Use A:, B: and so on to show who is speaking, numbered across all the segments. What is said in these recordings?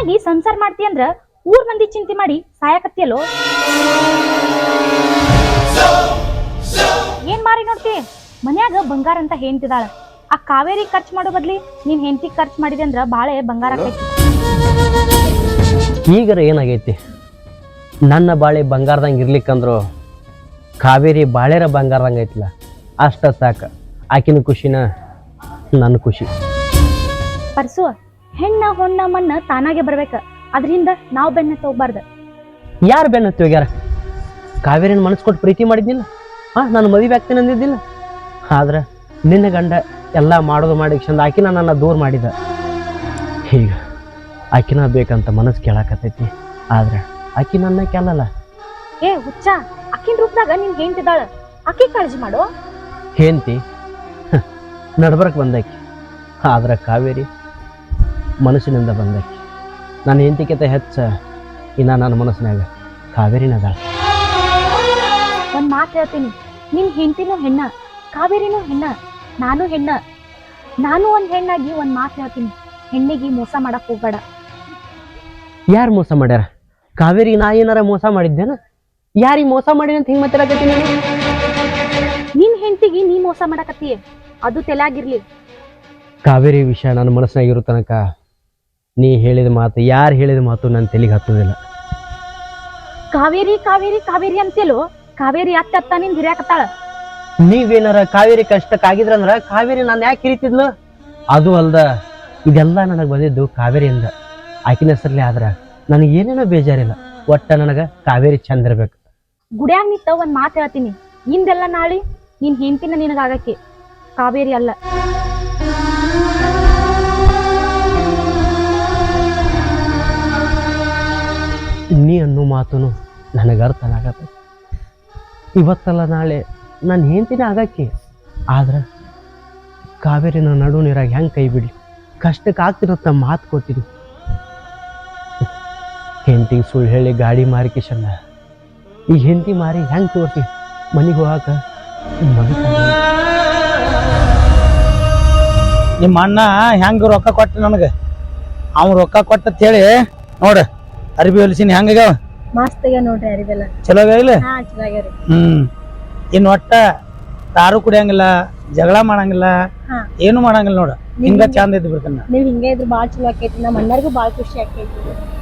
A: ಮನ್ಯಾಗಿ ಸಂಸಾರ ಮಾಡ್ತಿ ಅಂದ್ರ ಊರ್ ಮಂದಿ ಚಿಂತೆ ಮಾಡಿ ಸಾಯಕತ್ತಿಯಲ್ಲೋ. ಏನ್ ಮಾರಿ ನೋಡ್ತಿ? ಮನ್ಯಾಗ ಬಂಗಾರ ಅಂತ ಹೆಂಡ್ತಿದಾಳ. ಆ ಕಾವೇರಿ ಖರ್ಚು ಮಾಡೋ ಬದ್ಲಿ ನೀನ್ ಹೆಂಡತಿ ಖರ್ಚು ಮಾಡಿದೆ ಅಂದ್ರ ಬಾಳೆ ಬಂಗಾರ ಆಕೈತಿ.
B: ಈಗರ ಏನಾಗೈತಿ, ನನ್ನ ಬಾಳೆ ಬಂಗಾರದಂಗೆ ಇರ್ಲಿಕ್ಕಂದ್ರು ಕಾವೇರಿ ಬಾಳೆರ ಬಂಗಾರದಂಗೆ ಐತಿಲ್ಲ, ಅಷ್ಟ ಸಾಕ. ಆಕಿನ ಖುಷಿನ ನನ್ನ ಖುಷಿ.
A: ಪರ್ಸು, ಹೆಣ್ಣ ಹೊಣ್ಣ ಮಣ್ಣ ತಾನಾಗೆ ಬರ್ಬೇಕ, ಅದ್ರಿಂದ ನಾವ್ ಬೆನ್ನ ಹೋಗ್ಬಾರ್ದ.
B: ಯಾರು ಬೆನ್ನತ್ತಿ ಹೋಗ್ಯಾರ? ಕಾವೇರಿನ ಮನಸ್ಸು ಕೊಟ್ಟು ಪ್ರೀತಿ ಮಾಡಿದ್ನಿಲ್ಲ, ನಾನು ಮದುವೆ ಆಗ್ತೀನಿ ಅಂದಿದ್ದಿಲ್ಲ. ಆದ್ರೆ ನಿನ್ನ ಗಂಡ ಎಲ್ಲ ಮಾಡೋದು ಮಾಡಿ ಚಂದ ಆಕಿನ ನನ್ನ ದೂರ ಮಾಡಿದ. ಈಗ ಆಕಿನ ಬೇಕಂತ ಮನಸ್ಸು ಕೇಳಾಕತೈತಿ, ಆದ್ರೆ ಆಕಿ ನನ್ನ ಕೇಳಲ್ಲ.
A: ಏ ಹುಚ್ಚ, ಅಕ್ಕಿನ ರೂಪದಾಗ ನಿನ್ ಹೆಂಡ್ತಿದಾಳ, ಅಕ್ಕಿ ಕಾಳಜಿ ಮಾಡು.
B: ಹೆಂಡ್ತಿ ನಡ್ಬರಕ್ ಬಂದಾಕಿ, ಆದ್ರೆ ಕಾವೇರಿ ಮನಸ್ಸಿನಿಂದ ಬಂದಾಕಿ. ನನ್ನ ಹೆಂಡತಿಗಿಂತ ಹೆಚ್ಚ ಇನ್ನ ನನ್ನ ಮನಸ್ಸಿನಾಗ ಕಾವೇರಿನದಾಳ.
A: ಒಂದ್ ಮಾತು ಹೇಳ್ತೀನಿ, ನಿನ್ ಹೆಂಡತಿನೂ ಹೆಣ್ಣ, ಕಾವೇರಿನೂ ಹೆಣ್ಣ, ನಾನು ಹೆಣ್ಣ. ನಾನು ಒಂದ್ ಹೆಣ್ಣಾಗಿ ಒಂದ್ ಮಾತು ಹೇಳ್ತೀನಿ, ಹೆಣ್ಣಿಗೆ ಮೋಸ ಮಾಡಕ್ ಹೋಗ್ಬೇಡ.
B: ಯಾರು ಮೋಸ ಮಾಡ್ಯಾರ? ಕಾವೇರಿಗೆ ನಾ ಏನಾರ ಮೋಸ ಮಾಡಿದ್ದೇನ? ಯಾರಿಗೆ ಮೋಸ ಮಾಡಿ ಅಂತ ಹಿಂಗೆ ಮಾತಾಡಕತ್ತೀನಿ?
A: ನಿನ್ ಹೆಂಡತಿಗೆ ನೀ ಮೋಸ ಮಾಡಕತ್ತೀಯ, ಅದು ತಲೆಯಾಗಿರ್ಲಿ.
B: ಕಾವೇರಿ ವಿಷಯ ನನ್ನ ಮನಸ್ಸಿನಾಗಿರೋ ತನಕ ನೀ ಹೇಳಿದ ಮಾತು, ಯಾರು ಹೇಳಿದ ಮಾತು ನನ್ನ ತಲೆಗೆ ಹತ್ತೋದಿಲ್ಲ.
A: ಕಾವೇರಿ ಕಾವೇರಿ ಕಾವೇರಿ ಅಂತೇಲೋ, ಕಾವೇರಿ ಅತ್ತ ನಿನ್ ಹಿರಿಯಾಕತ್ತಾಳ.
B: ನೀವೇನಾರ ಕಾವೇರಿ ಕಷ್ಟಕ್ಕಾಗಿದ್ರಂದ್ರ ಕಾವೇರಿ ನಾನು ಯಾಕೆ ಹಿರಿತಿದ್ಲು? ಅದು ಅಲ್ದ, ಇದೆಲ್ಲ ನನಗೆ ಬಂದಿದ್ದು ಕಾವೇರಿಯಿಂದ. ಆಕಿನ ಹೆಸರ್ಲಿ ಆದ್ರ ನನಗೆ ಏನೇನೋ ಬೇಜಾರಿಲ್ಲ. ಒಟ್ಟ ನನಗ ಕಾವೇರಿ ಚಂದ ಇರ್ಬೇಕು.
A: ಗುಡ್ಯಾಗ ನಿಂತ ಒಂದ್ ಮಾತು ಹೇಳ್ತೀನಿ, ಇಂದೆಲ್ಲ ನಾಳೆ ನಿನ್ ಹೆಂಡತಿನ ನಿನಗಾಗಕ್ಕೆ, ಕಾವೇರಿ ಅಲ್ಲ.
B: ನೀ ಅನ್ನೋ ಮಾತುನು ನನಗೆ ಅರ್ಥ ಆಗತ್ತೆ. ಇವತ್ತಲ್ಲ ನಾಳೆ ನನ್ನ ಹೆಂಡತಿನೇ ಆಗಕ್ಕೆ, ಆದ್ರೆ ಕಾವೇರಿನ ನಡು ನೀರಾಗ ಹೆಂಗೆ ಕೈ ಬಿಡ್ಲಿ? ಕಷ್ಟಕ್ಕೆ ಆಗ್ತಿರತ್ತ ಮಾತು ಕೊಟ್ಟಿನಿ. ಹೆಂಡತಿಗೆ ಸುಳ್ಳು ಹೇಳಿ ಗಾಡಿ ಮಾರಿ ಕಿಶನ್ನ ಈಗ ಹೆಂಡತಿ ಮಾರಿ ಹೆಂಗೆ ತೋರ್ಸಿ ಮನೆಗೆ ಹೋಗಾಕ
C: ನಿಮ್ಮ ಅಣ್ಣ ಹೆಂಗ ರೊಕ್ಕ ಕೊಟ್ಟ ನನಗೆ, ಅವ್ನು ರೊಕ್ಕ ಕೊಟ್ಟಂತ ಹೇಳಿ ನೋಡ ಅರಿಬಿ ಹೊಲಿಸಿನಿ ಹೆಂಗಾಗ್ಯಾವ?
A: ಮಸ್ತ್ ನೋಡ್ರಿ ಅರಿವೆಲ್ಲ
C: ಚಲೋ ಆಗ್ಯಾವಿಲ್ಲ?
A: ಚೆನ್ನಾಗ್ಯಾವ್ರಿ.
C: ಇನ್ನು ಒಟ್ಟ ದಾರು ಕುಡಿಯಂಗಿಲ್ಲ, ಜಗಳ ಮಾಡಂಗಿಲ್ಲ, ಏನು ಮಾಡಂಗಿಲ್ಲ ನೋಡ. ಹಿಂಗ ಚಂದ ಇದ್ದು ಬಿಡ್ತಾನ.
A: ನೀವ್ ಹಿಂಗೆ ಇದ್ರೆ ಬಾಳ್ ಚಲೋ ಆಕೈತಿ, ನಮ್ಮ ಅಣ್ಣರ್ಗೂ ಬಾಳ್ ಖುಷಿ ಆಕೈತಿ.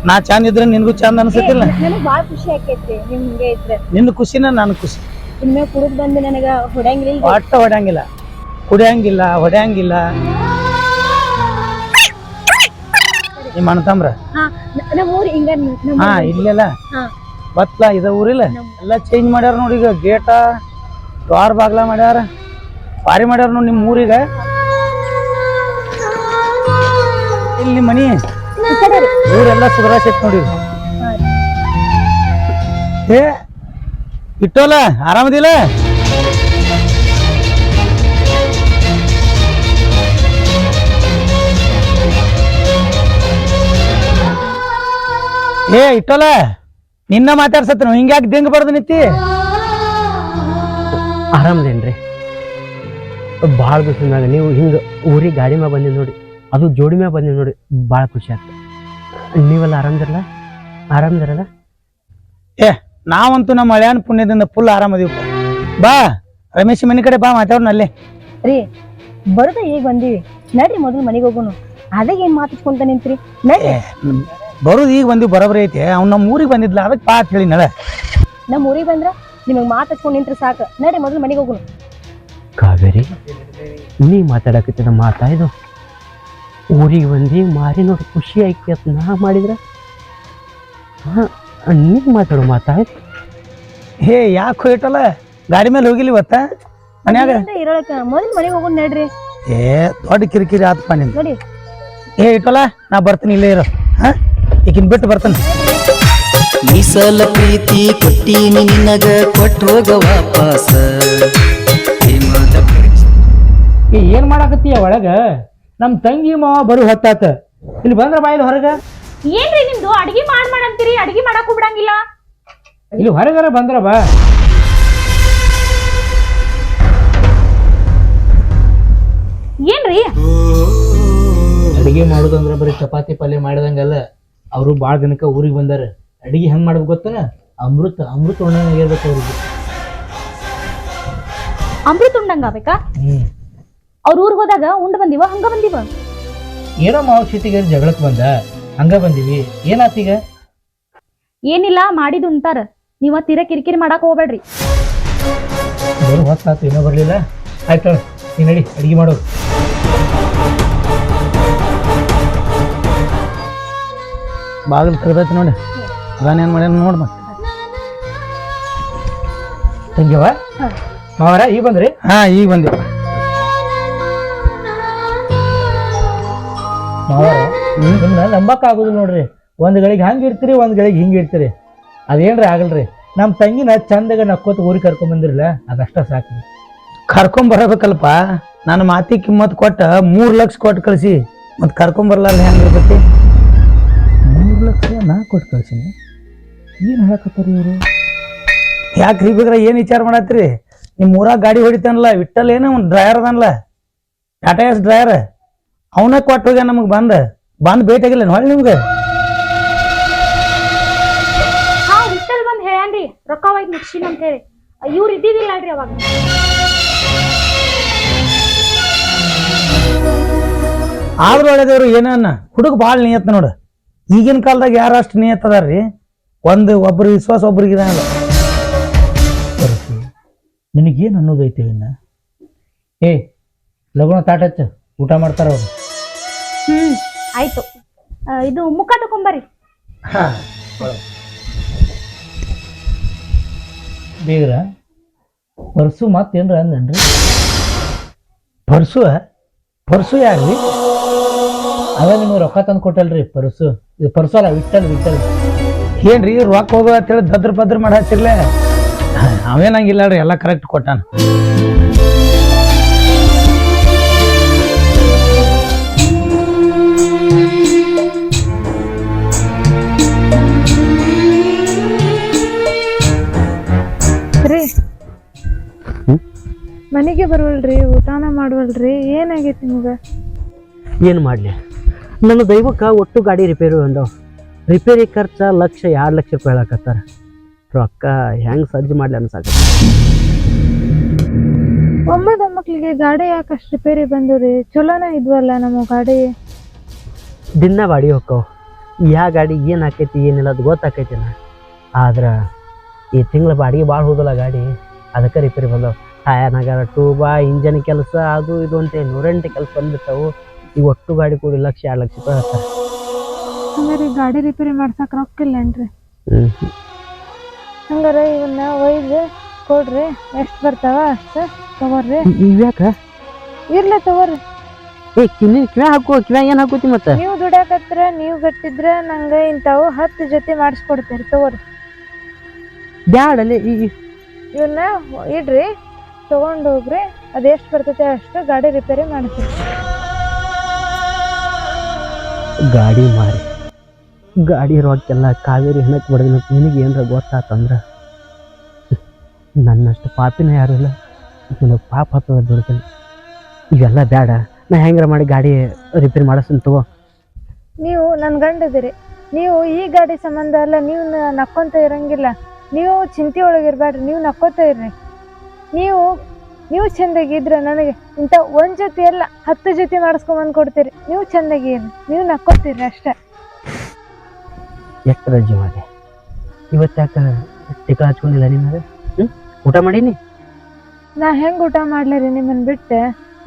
C: ನಾ ಚಂದ ಇದ್ರೆ ನಿನ್ಗೂ ಚಂದ ಅನ್ಸತಿಲ್ಲ?
A: ನನಗ್ ಬಾಳ್ ಖುಷಿ ಆಕೈತಿ ನೀವ್ ಹಿಂಗೆ ಇದ್ರೆ.
C: ನಿನ್ನ ಖುಷಿನ ನಾನು ಖುಷಿ.
A: ಇನ್ಮೇ ಕುಡಿದ್ ಬಂದು ನನಗ ಹೊಡ್ಯಾಂಗಿಲ್ಲ,
C: ಒಟ್ಟ ಹೊಡ್ಯಾಂಗಿಲ್ಲ, ಕುಡಿಯಂಗಿಲ್ಲ, ಹೊಡ್ಯಾಂಗಿಲ್ಲ. ನಿಮ್ಮ ಅಣ್ಣ ತಮ್ರ
A: ನಮ್ಮ ಊರ್ ಹಿಂಗ.
C: ಹಾ ಇಲ್ಲೆಲ್ಲ ಬತ್ಲ ಇದ ಊರಿಲ್ಲ ಎಲ್ಲ ಚೇಂಜ್ ಮಾಡ್ಯಾರ ನೋಡಿ. ಈಗ ಗೇಟ ದ್ವಾರ ಬಾಗ್ಲ ಮಾಡ್ಯಾರ, ಭಾರಿ ಮಾಡ್ಯಾರ ನೋಡಿ ನಿಮ್ಮ ಊರಿಗೆ. ಇಲ್ಲಿ ಮನಿ ಊರೆಲ್ಲ ಸುಧಾರಿಸೈತಿ ನೋಡಿ. ಏ ಇಟ್ಟೋಲ್ಲ, ಆರಾಮದಿಲ್ಲ? ಏ ಇಟ್ಟೋಲ್ಲ, ನಿನ್ನ ಮಾತಾಡ್ಸತ್ತ ಹಿಂಗ್ಯಾಕೆ ದಿಂಗ್ ಬಡ್ದು ನಿಂತಿ?
B: ಆರಾಮದೇನ್ರಿ? ಭಾಳ ದಿವಸದಾಗ ನೀವು ಹಿಂಗೆ ಊರಿಗೆ ಗಾಡಿ ಮ್ಯಾಗ ಬಂದಿದ್ದು ನೋಡಿ, ಅದು ಜೋಡಿ ಮ್ಯಾಗ ಬಂದಿದ್ದು ನೋಡಿ, ಭಾಳ ಖುಷಿ ಆಗ್ತದೆ. ನೀವೆಲ್ಲ ಆರಾಮದಿರಲ್ಲ? ಆರಾಮದಿರಲ್ಲ?
C: ಏ ನಾವಂತೂ ನಮ್ಮ ಹಳ್ಯಾನ ಪುಣ್ಯದಿಂದ ಫುಲ್ ಆರಾಮದೀವಿ. ಬಾ ರಮೇಶ್ ಮನೆ ಕಡೆ ಬಾ, ಮಾತಾಡೋಣ ಅಲ್ಲೇ.
A: ರೀ ಬರುದ ಈಗ ಬಂದೀವಿ, ನಡ್ರಿ ಮೊದಲು ಮನೆಗೆ ಹೋಗೋಣ. ಅದಾಗ ಏನ್ ಮಾತಾಡ್ಕೊಂತ ನಿಂತ್ರಿ? ನಡ್ರಿ.
C: ಬರೋದು ಈಗ ಬಂದಿವಿ, ಬರೋಬರಿ ಐತಿ. ಅವ್ನು ನಮ್ಮ ಊರಿಗೆ ಬಂದಿದ್ಲ, ಅದಕ್ಕೆ ಬಾ ಅಂತ ಹೇಳಿ ನಳ.
A: ನಮ್ಮ ಊರಿಗೆ ಬಂದ್ರ ನಿಮಗ್ ಮಾತಾಡ್ಕೊಂಡ್ ನಿಂತ್ರೆ ಸಾಕು, ನಡ್ರಿ ಮೊದಲು ಮನೆಗೆ ಹೋಗೋಣ.
B: ಕಾವೇರಿ, ನೀ ಮಾತಾಡಕತ್ತಿದ ಮಾತಾ ಇದು? ಊರಿಗೆ ಬಂದು ಮಾರಿ ನೋಡಿ ಖುಷಿ ಆಯ್ತು ಅಂತ ನಾ ಮಾಡಿದ್ರ ನೀ ಮಾತಾಡೋ ಮಾತಾಯ್ತು?
C: ಹೇ ಯಾಕೆ ಇಟ್ಟಲ್ಲ, ಗಾಡಿ ಮೇಲೆ ಹೋಗಿಲ್ಲ ಇವತ್ತ ಮನ್ಯಾಗ?
A: ಇರೋಳಕ ಮೊದಲು ಮನೆಗೆ ಹೋಗೋಣ ನಡ್ರಿ.
C: ಏ ದೊಡ್ಡ ಕಿರಿಕಿರಿ ಆತಪ್ಪ ನಿನ್
A: ನೋಡಿ.
C: ಏ ಇಟ್ಟಲ್ಲ, ನಾ ಬರ್ತೀನಿ, ಇಲ್ಲೇ ಇರೋ. ಈಗಿನ್ ಬಿಟ್ಟು ಬರ್ತಾನೆ.
D: ಮೀಸಲ ಪ್ರೀತಿ ಕೊಟ್ಟೀನಿ ನಿನಗ, ಕೊಟ್ಟು ಹೋಗ ವಾಪಸ.
C: ಏನ್ ಮಾಡಾಕತ್ತೀಯ ಒಳಗ? ನಮ್ ತಂಗಿ ಮಾವ ಬರು ಹೊತ್ತಾತ, ಇಲ್ಲಿ ಬಂದ್ರ ಬಾ, ಇಲ್ಲಿ ಹೊರಗ.
A: ಏನ್ರಿ ನಿಮ್ದು ಅಡಿಗೆ ಮಾಡಂತೀರಿ? ಅಡಿಗೆ ಮಾಡಾಕು ಬಿಡಂಗಿಲ್ಲ.
C: ಇಲ್ಲಿ ಹೊರಗಾರ ಬಂದ್ರ ಬಾ.
A: ಏನ್ರಿ
E: ಅಡಿಗೆ ಮಾಡುದಂದ್ರ ಬರೀ ಚಪಾತಿ ಪಲ್ಯ ಮಾಡಿದಂಗಲ್ಲ,
C: ಅವರು ಭಾಳ ದಿನಕ್ಕೆ ಊರಿಗೆ ಬಂದಾರ. ಅಡಿಗೆ ಹೆಂಗ್ ಮಾಡ್ಬೇಕು ಗೊತ್ತನ? ಅಮೃತ ಅಮೃತ ಉಣ್ಣಂಗಿರ್ಬೇಕು ಅವ್ರಿಗೆ.
A: ಅಮೃತ ಉಂಡಂಗ ಆಗ್ಬೇಕಾ? ಅವ್ರ ಊರಿಗೆ ಹೋದಾಗ ಉಂಡ್ ಬಂದಿವ ಹಂಗ ಬಂದಿವ?
C: ಏನೋ ಮಾವ ಸಿಟಿಗೆ ಜಗಳಕ್ಕೆ ಬಂದ, ಹಂಗ ಬಂದಿವಿ. ಏನಾತೀಗ?
A: ಏನಿಲ್ಲ, ಮಾಡಿದ್ ಉಂಟಾರ. ನೀವ ತೀರ ಕಿರಿಕಿರಿ ಮಾಡಾಕ ಹೋಗ್ಬೇಡ್ರಿ.
C: ಬರೋ ಹೊತ್ತಾತು, ಏನೋ ಬರ್ಲಿಲ್ಲ. ಆಯ್ತು ನೀ ನಡಿ ಅಡಿಗೆ ಮಾಡೋರು. ಬಾಗಿಲು ಕರ್ದೈತಿ ನೋಡಿ, ಅದಾನೇನು ಮಾಡ್ಯಾನ ನೋಡ್. ಮತ್ತೆ ತಂಗಿವ ಮಾವರ ಈಗ ಬಂದ್ರಿ? ಹಾ ಈಗ ಬಂದಿವ ಮಾವರ. ನಿಮ್ನ ನಂಬಕ್ ಆಗುದು ನೋಡ್ರಿ. ಒಂದ್ ಗಳಿಗೆ ಹಂಗ ಇರ್ತೀರಿ, ಒಂದ್ ಗಳಿಗೆ ಹಿಂಗ ಇರ್ತೀರಿ. ಅದೇನ್ರಿ ಆಗಲ್ರಿ. ನಮ್ಮ ತಂಗಿನ ಚಂದಾಗ ನಕ್ಕೋತ ಊರಿಗೆ ಕರ್ಕೊಂಡ್ ಬಂದಿರಲ್ಲ, ಅದಷ್ಟ ಸಾಕ್ರಿ. ಕರ್ಕೊಂಡ್ ಬರಬೇಕಲ್ಪ. ನನ್ನ ಮಾತಿ ಕಿಮ್ಮತ್ ಕೊಟ್ಟ 3 ಲಕ್ಷ ಕೊಟ್ಟು ಕಳಿಸಿ, ಮತ್ ಕರ್ಕೊಂಡ್ ಬರಲಾರ ಹೆಂಗಿರ್ತೈತಿ? 3 ಲಕ್ಷ ನಾ ಕೊಟ್ಟು ಕಳ್ಸೀನಿ. ಏನ್ ಹೇಳಕತ್ತಾರ ಇವ್ರು? ಯಾಕ್ರಿ ಬೇಕ್ರ ಏನ್ ವಿಚಾರ ಮಾಡತ್ರಿ? ನಿಮ್ ಊರಾಗ ಗಾಡಿ ಹೊಡಿತಾನಲ್ಲ ವಿಠಲ್, ಏನೋ ಒಂದು ಡ್ರೈವರ್ ಅದನ್ಲ, ಟಾಟಾ ಎಸ್ ಡ್ರೈವರ್, ಅವನ ಕೊಟ್ಟು ಹೋಗ್ಯ ನಮಗ್ ಬಂದ್ ಭೇಟಿಯಾಗಿಲ್ಲ ಹೊಳ್ಳಿ ನಿಮ್ಗೆ?
A: ಹಾ ವಿಠಲ್ ಬಂದ್ ಹೇಳ್ಯಾನ್ರಿ ರೊಕ್ಕ ಒಯ್ದು ಮುಗಿಸಿನ ಅಂತ ಹೇಳಿ. ಇವ್ರು ಇದ್ದಿದ್ದಿಲ್ಲ ಅಲ್ರಿ ಅವಾಗ.
C: ಆದ್ರೂ ಒಳ್ಳೆದೇವ್ರು ಏನನ್ನ ಹುಡುಗ ಭಾಳ ನಿಯತ್ ನೋಡು. ಈಗಿನ ಕಾಲದಾಗ ಯಾರು ಅಷ್ಟು ನಿಯತ್ ಅದಾರ್ರಿ? ಒಬ್ರು ವಿಶ್ವಾಸ ಒಬ್ರಿಗೆ ಇರಲ್ಲ. ನಿನಗೇನು ಅನ್ನೋದೈತಿ ಇನ್ನ? ಏ ಲಗುಣ ತಾಟಚ್ಚ, ಊಟ ಮಾಡ್ತಾರ ಅವ್ರು.
A: ಆಯ್ತು. ಇದು ಮುಖ ತಕೊಂಬರಿ.
C: ಬೇಗ್ರ ಪರ್ಸು ಮತ್ತೇನ್ರ ಅಂದನ್ರಿ? ಪರ್ಸು ಯಾರ್ರಿ? ಅದ ನಿಮಗೆ ರೊಕ್ಕ ತಂದು ಕೊಟ್ಟಲ್ರಿ ಪರ್ಸು. ಇದು ಪರ್ಸು ಅಲ್ಲ, ವಿಠಲ್. ಏನ್ರಿ ರೊಕ್ಕ ಹೋಗೋ ಅಂತೇಳಿ ಭದ್ರ ಭದ್ರ ಮಾಡಿ ಹಚ್ಚಿರ್ಲೆ? ಅವೇನಂಗಿಲ್ಲ ರೀ, ಎಲ್ಲ ಕರೆಕ್ಟ್ ಕೊಟ್ಟಾನ.
E: ಮನೆಗೆ ಬರುವಲ್ರಿ, ಊಟನ ಮಾಡುವಲ್ರಿ, ಏನಾಗೈತಿ ನಿಮ್ಗೆ?
B: ಏನು ಮಾಡಲಿ, ನನ್ನ ದೈವಕ್ಕೆ ಒಟ್ಟು ಗಾಡಿ ರಿಪೇರಿ ಬಂದವು. ರಿಪೇರಿ ಖರ್ಚು 1-2 ಲಕ್ಷ ರೂಪಾಯಿ ಹೇಳಕತ್ತಾರ. ರೊಕ್ಕ ಹೆಂಗೆ ಸಜ್ಜು ಮಾಡಲಿ ಅನ್ಸಾಕ.
E: ಒಮ್ಮಕ್ಳಿಗೆ ಗಾಡಿ ಯಾಕಷ್ಟು ರಿಪೇರಿ ಬಂದವ್ರಿ? ಚಲೋನ ಇದ್ವಲ್ಲ ನಮ್ಮ ಗಾಡಿ.
B: ದಿನ ಬಾಡಿ ಹೋಕ್ಕವು. ಯಾವ ಗಾಡಿ ಏನು ಆಕೈತಿ ಏನಿಲ್ಲ ಅದು ಗೊತ್ತಾಕೈತಿ. ಆದ್ರೆ ಈ ತಿಂಗಳ ಬಾಡಿಗೆ ಭಾಳ ಹೋದಲ್ಲ ಗಾಡಿ, ಅದಕ್ಕೆ ರಿಪೇರಿ ಬಂದವು. ಟಯರ್ನಾಗಾರ ಟೂಬ, ಇಂಜನ್ ಕೆಲಸ, ಅದು ಇದು ಅಂತ 108 ಕೆಲಸ ಬಂದ್ಬಿಟ್ಟವು. ಈ ಒಟ್ಟು ಗಾಡಿ ಕೂಡಿ 1-2 ಲಕ್ಷ ರೂಪಾಯಿ ಹೇಳ್ತಾರೆ.
E: ಹಂಗಾರೆ ಗಾಡಿ ರಿಪೇರಿ ಮಾಡ್ಸಕ್ ರೊಕ್ಕ ಇಲ್ಲೇನ್ರಿ? ಹಂಗಾರ ಇವನ್ನ ಒಯ್ದು ಕೊಡ್ರಿ, ಎಷ್ಟು ಬರ್ತಾವ ಅಷ್ಟು ತಗೋರಿ.
B: ಇವ್ಯಾಕ
E: ಇರ್ಲಿ ತಗೋರಿ.
B: ಕಿವ್ಯಾ ಹಾಕೋ, ಕಿವ್ಯಾ ಏನು ಹಾಕೋತಿ ಮತ್ತೆ?
E: ನೀವು ದುಡ್ಯಾಕತ್ರ, ನೀವು ಗಟ್ಟಿದ್ರ ನಂಗೆ ಇಂಥವು 10 ಜೊತೆ ಮಾಡಿಸ್ಕೊಡ್ತೀರಿ ತಗೋರಿ.
B: ಬ್ಯಾಡಲ್ಲಿ
E: ಇವನ್ನ ಇಡ್ರಿ, ತಗೊಂಡು ಹೋಗ್ರಿ. ಅದೆಷ್ಟು ಬರ್ತೈತೆ ಅಷ್ಟು ಗಾಡಿ ರಿಪೇರಿ ಮಾಡಿಸ್ರಿ.
B: ಗಾಡಿ ಮಾರಿ ಗಾಡಿ ರೊಕ್ಕೆಲ್ಲ ಕಾವೇರಿ ಹೆಣಕ್ಕೆ ಬಡ್ದಿನ ನಿನಗೆ ಏನರ ಗೊತ್ತಾತಂದ್ರೆ ನನ್ನಷ್ಟು ಪಾಪಿನ ಯಾರು ಇಲ್ಲ. ನನಗೆ ಪಾಪ ಹತ್ತದ ದುಡ್ತಾನೆ. ಇವೆಲ್ಲ ಬೇಡ, ನಾ ಹೆಂಗಾರ ಮಾಡಿ ಗಾಡಿ ರಿಪೇರಿ ಮಾಡಿಸ್ತೀನಿ ತಗೋ.
E: ನೀವು ನನ್ನ ಗಂಡದಿರಿ, ನೀವು ಈ ಗಾಡಿ ಸಂಬಂಧ ಅಲ್ಲ, ನೀವು ನಕ್ಕೊಂತ ಇರಂಗಿಲ್ಲ. ನೀವು ಚಿಂತೆ ಒಳಗಿರ್ಬೇಡ್ರಿ, ನೀವು ನಕ್ಕೋತ ಇರ್ರಿ. ನೀವು ಚಂದಾಗಿದ್ರೆ ನನಗೆ ಇಂಥ 1 ಜೊತೆ ಎಲ್ಲ 10 ಜೊತೆ ಮಾಡಿಸ್ಕೊಂಬಂದು ಕೊಡ್ತೀರಿ. ನೀವು ಚಂದಾಗಿ ಇರ್ರಿ, ನೀವು ನಕ್ಕೋತೀರಿ ಅಷ್ಟೇ.
B: ಎಷ್ಟು ರಜೆ ಮಾಡಿ ಇವತ್ತಾಕ ಟಿಕ ಹಚ್ಕೊಂಡಿಲ್ಲ ನಿಮಗೆ? ಊಟ ಮಾಡೀನಿ.
E: ನಾ ಹೆಂಗೆ ಊಟ ಮಾಡ್ಲಿರಿ ನಿಮ್ಮನ್ನು ಬಿಟ್ಟು?